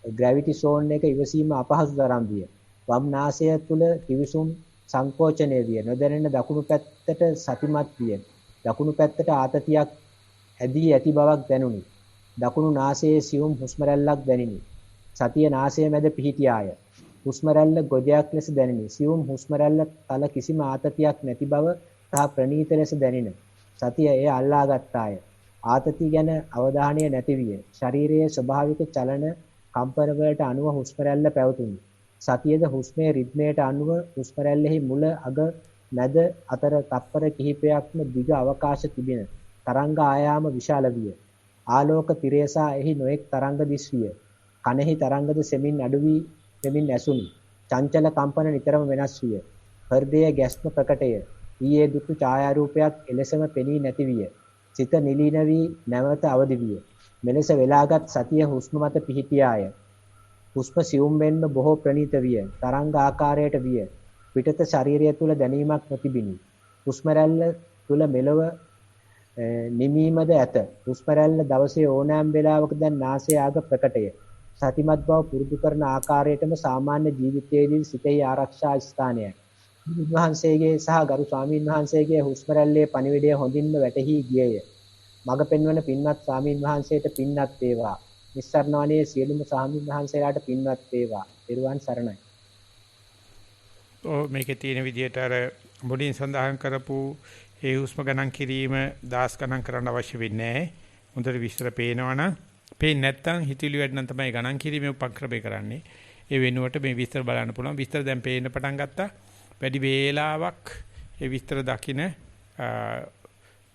ග්‍රැවිටි සෝන් එක ඉවසීම අපහසු තරම් විය. වම් නාසය තුල කිවිසුම් සංකෝචනය විය. නොදැනෙන දකුණු පැත්තට සතිමත් විය. දකුණු පැත්තට ආතතියක් ඇදී ඇති බවක් දැනුනි. දකුණු නාසයේ සියුම් හුස්ම රැල්ලක් දැනිනි. සතිය නාසය මැද පිහිටියාය. හුස්ම රැල්ල ගොජයක් ලෙස දැනිනි. සියුම් හුස්ම රැල්ල තල කිසිම ආතතියක් නැති බව සහ ප්‍රණීත ලෙස දැනින. සතිය එය අල්ලා ගත්තාය. ආතතිය ගැන අවධානය නැති විය. ශරීරයේ ස්වභාවික චලන කම්පන වලට අනුව හුස්ම රැල්ල පැවතුණි. සතියද හුස්මේ රිද්මයට අනුව හුස්ම රැල්ලෙහි මුල අග මැද අතර තප්පර කිහිපයක්ම දිග අවකාශ තිබෙන. තරංග ආයාම විශාල විය. ආලෝක තිරේසා එහි නොඑක් තරංග දිස්විය. කනෙහි තරංගද සෙමින් අඩු වී දෙමින් ඇසුනි. චංචල කම්පන නිතරම වෙනස් විය. හෘදය ගැස්ම ප්‍රකටය. ඊයේ දුටු ඡායාරූපයක් එලෙසම පෙනී නැති විය. සිත නිලීන වී නැවත අවදි විය. මෙලෙස වෙලාගත් සතිය හුස්ම මත පිහිටියාය. හුස්ම සියුම් වෙන්ම බොහෝ ප්‍රණීත විය. තරංග ආකාරයට විය. පිටත ශරීරය තුල දැනීමක් නොතිබිනි. හුස්ම රැල්ල තුල මෙලව නිමීමද ඇත. හුස්ම රැල්ල දවසේ ඕනෑම වේලාවක දැන් නාසය ආග ප්‍රකටය. සතිමත් බව පුරුදු කරන ආකාරයටම සාමාන්‍ය ජීවිතයේදී සිතෙහි ආරක්ෂා ස්ථානයයි. බුදුහන්සේගේ සහ ගරු ස්වාමීන් වහන්සේගේ හුස්ම රැල්ලේ පණිවිඩය හොඳින්ම වැටහි ගියේය. මඟ පෙන්වන පින්වත් ස්වාමීන් වහන්සේට පින්වත් වේවා. නිස්සාරණ වනයේ සියලුම ස්වාමීන් වහන්සේලාට පින්වත් වේවා. ත්වන් සරණයි. මේකේ තියෙන විදිහට අර මුලින් සඳහන් කරපු ඒ හුස්ම ගණන් කිරීම දාස් ගණන් කරන්න අවශ්‍ය වෙන්නේ නැහැ. හොඳට විස්තර පේනවනම් පේන්නේ නැත්නම් හිතවිලි වැඩ නම් තමයි ගණන් කිරීමේ උපක්‍රමය කරන්නේ. ඒ වෙනුවට මේ විස්තර බලන්න පුළුවන්. විස්තර දැන් පේන්න පටන් ගත්තා. වැඩි වේලාවක් ඒ විස්තර දකින්න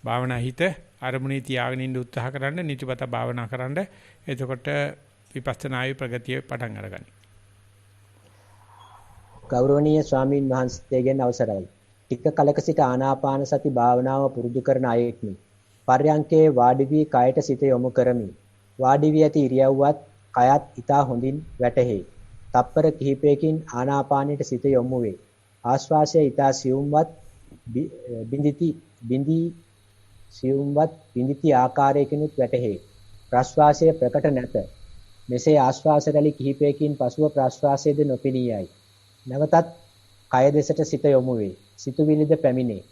භාවනා හිත අරමුණේ තියාගෙන ඉන්න උත්සාහ කරන්න නිතිපත භාවනා කරන්න. එතකොට විපස්සනායේ ප්‍රගතිය පටන් අරගනි. ගෞරවනීය ස්වාමීන් වහන්සේගෙන් අවසරයි. ටික කලක සිට ආනාපාන සති භාවනාව පුරුදු කරන අයෙක්මි. පර්යංකේ වාඩි වී කයට සිත යොමු කරමි. වාඩි වී ඇති ඉරියව්වත් කයත් ඊතා හොඳින් වැටහේ. තප්පර කිහිපයකින් ආනාපානයට සිත යොමු වේ. ආශ්වාසය ඊතා සියුම්වත් බිඳිති ආකාරයකිනුත් වැටහේ. ප්‍රශ්වාසය ප්‍රකට නැත. මෙසේ ආශ්වාස රැලි කිහිපයකින් පසුව ප්‍රශ්වාසයේද නොපෙනී යයි. නැවතත් කය දෙසට සිත යොමු වේ. සිතුවිලිද පැමිණේ.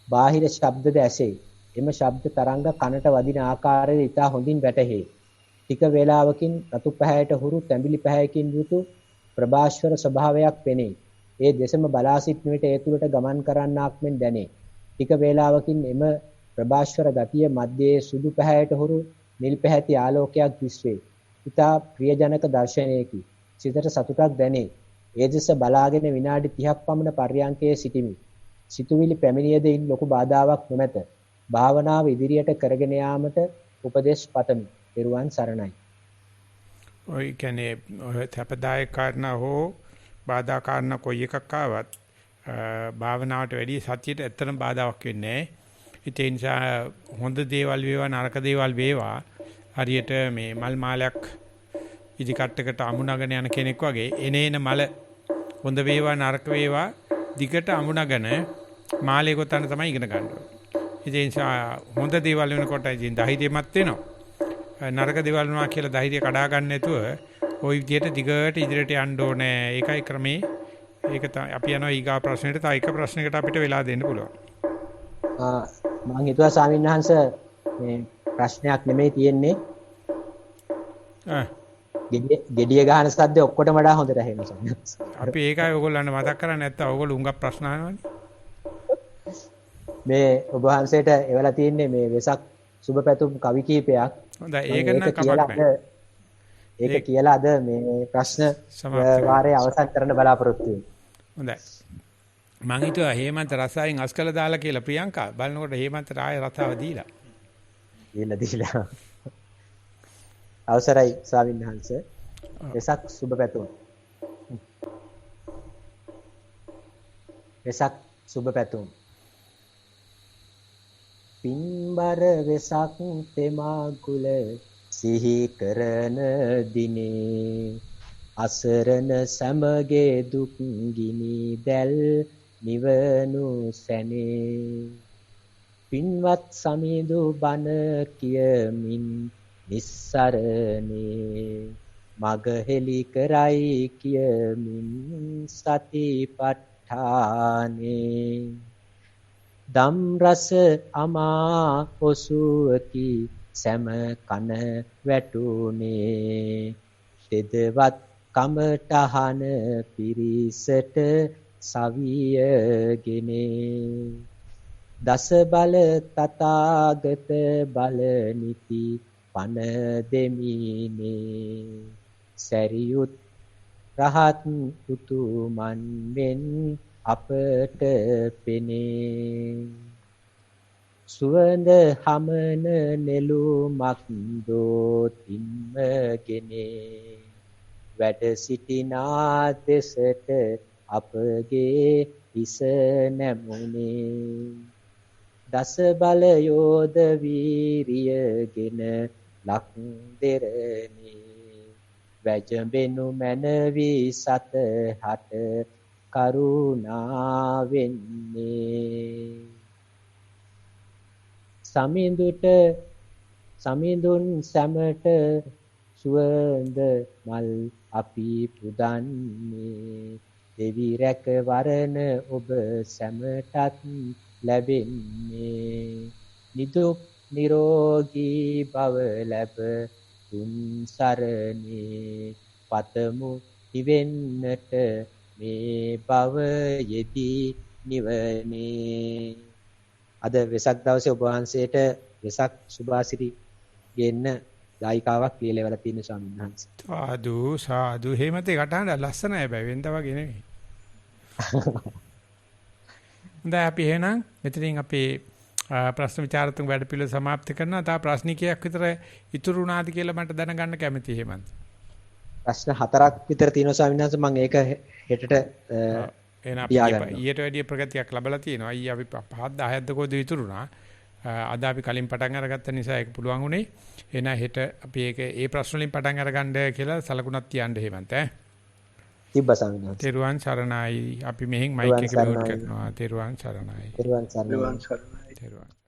බාහිර ශබ්දද ඇසේ. එම ශබ්ද තරංග කනට වදින ආකාරය ඊතා හොඳින් වැටහේ. ටික වේලාවකින් රතු පැහැයට හුරු තැඹිලි පැහැයකින් යුතු ප්‍රභාස්වර ස්වභාවයක් පෙනේ. ඒ දෙසම බලා සිටන විට ඒ තුලට ගමන් කරන්නාක් මෙන් දැනේ. ටික වේලාවකින් එම ප්‍රභාස්වර ගතිය මැදයේ සුදු පැහැයට හුරු නිල් පැහැති ආලෝකයක් දිස්වේ. ඊතා ප්‍රියජනක දර්ශනයකි. සිතට සතුටක් දැනේ. ඒ දෙස බලාගෙන විනාඩි 30ක් පමණ පර්යංකයේ සිටිමි. සිතුවිලි පැමිණියදින් ලොකු බාධාවක් නොමැත. භාවනාව ඉදිරියට කරගෙන යාමට උපදෙස් පතමි. ත්වන් සරණයි. ඔය කියන්නේ තපදායක කාරණා හෝ බාධා කාරණා කොයි එකක් ආවත් භාවනාවට වැඩි සතියට ඇත්තටම බාධාවක් වෙන්නේ නැහැ. ඒ නිසා හොඳ දේවල් වේවා නරක දේවල් වේවා හරියට මේ මල් මාලයක් ඉදි කට්ටකට අමුණගෙන යන කෙනෙක් වගේ එනේන මල හොඳ වේවා නරක වේවා දිගට අමුණගෙන මාලේ ගොතන්න තමයි ඉගෙන ගන්න ඕනේ. ඒ නිසා හොඳ දේවල් වෙනකොට ඉතින් ධෛර්යමත් වෙනවා. නරක දේවල් වුණා කියලා ධෛර්යය කඩා ගන්න නැතුව ওই විදිහට දිගට ඉදිරියට යන්න ඕනේ. ඒකයි ක්‍රමේ. ඒක අපි යනවා ඊගා ප්‍රශ්නෙට. තව එක ප්‍රශ්නයකට අපිට වෙලා දෙන්න පුළුවන්. මම හිතුවා ස්වාමීන් වහන්සේ මේ ප්‍රශ්නයක් නෙමෙයි තියෙන්නේ. ගෙඩිය ගහන සද්ද ඔක්කොටම වඩා හොඳට ඇහෙනවා. අපි ඒකයි ඔයගොල්ලන්ට මතක් කරන්නේ නැත්තම් ඔයගොල්ලෝ උඟක් ප්‍රශ්න අහනවනේ. මේ ඔබ වහන්සේට එවලා තියෙන්නේ මේ වෙසක් සුබ පැතුම් කවි කීපයක්. හොඳයි ඒක නම් කමක් නැහැ. ඒක කියලා අද මේ ප්‍රශ්න වාරයේ අවසන් කරන්න බලාපොරොත්තු වෙන්නේ. හොඳයි. මං හිතුවා හේමන්ත රසායන් අස්කල දාලා කියලා ප්‍රියංකා බලනකොට හේමන්තට ආයෙ රසාව දීලා. දීලා. අවසරයි ස්වාමීන් වහන්සේ. වෙසක් සුබ පැතුම්. වෙසක් සුබ පැතුම්. පින්බර වෙසක් තෙමා කුල සිහි කරන දිනේ අසරණ සමගේ දුක් ගිනි දැල් නිවනු සැනේ පින්වත් සමිඳු බණ කියමින් නිස්සරණේ මග හෙලි කරයි කියමින් සතිපට්ඨානේ දම් රස අමා ඔසුවකි සෑම කන වැටුනේ දෙදවත් කමටහන පිරිසට සවියගෙනේ දස බල තථාගත බල නිති පන දෙමිනේ සරියුත් රහත් උතුමන් මෙන් අපට පෙනේ සුවඳ හමන නෙළුමක් දෝතින්මගෙනේ වැඩ සිටිනා දෙසට අපගේ හිස නැමුනේ දස බල යෝධ වීරියගෙන ලක් දෙරණේ වැජඹෙනු මැනවි සතහට කරුණාවෙන්නේ සමිඳුන් සැමට සුවඳ මල් අපි පුදන්නේ දෙවි රැක වරණ ඔබ සැමටත් ලැබෙන්නේ නිදුක් නිරෝගී භව ලැබ තුන් සරණේ පතමු නිවෙන්නට මේ භව යෙදී නිවනේ අද වෙසක් දවසේ ඔබ වහන්සේට වෙසක් සුභාසිරි ගෙන්න දායිකාවක් ලියලවලා තියෙන ස්වාමීන් වහන්සේ. සාදු සාදු හේමතේ කටහඬ ලස්සනයි හැබැයි වෙනද වගේ නෙමෙයි. දැන් අපි එහෙනම් මෙතනින් අපේ ප්‍රශ්න විචාරතුංග වැඩ පිළිවෙල સમાપ્ત කරනවා. තව ප්‍රශ්න කීයක් විතර ඉතුරු වුණාද කියලා මට දැනගන්න කැමතියි හේමන්ත. ප්‍රශ්න 4ක් විතර තියෙනවා ස්වාමීන් වහන්සේ මම ඒක හෙටට එහෙනම් අපි ඊට වැඩිය ප්‍රගතියක් ලැබලා තියෙනවා. ඊ අපි 5-10ක්ද කොහෙද ඉතුරුනා. අද අපි කලින් පටන් අරගත්ත නිසා ඒක පුළුවන් උනේ. එහෙනම් හෙට අපි ඒක ඒ ප්‍රශ්න වලින් පටන් අරගන්න කියලා සලකුණක් තියන්න හේමන්ත ඈ. තිබ්බ ස්වාමීන් වහන්සේ. තෙරුවන් සරණයි. අපි මෙහෙන් මයික් එක මියුට් කරනවා. තෙරුවන් සරණයි. තෙරුවන් සරණයි. තෙරුවන්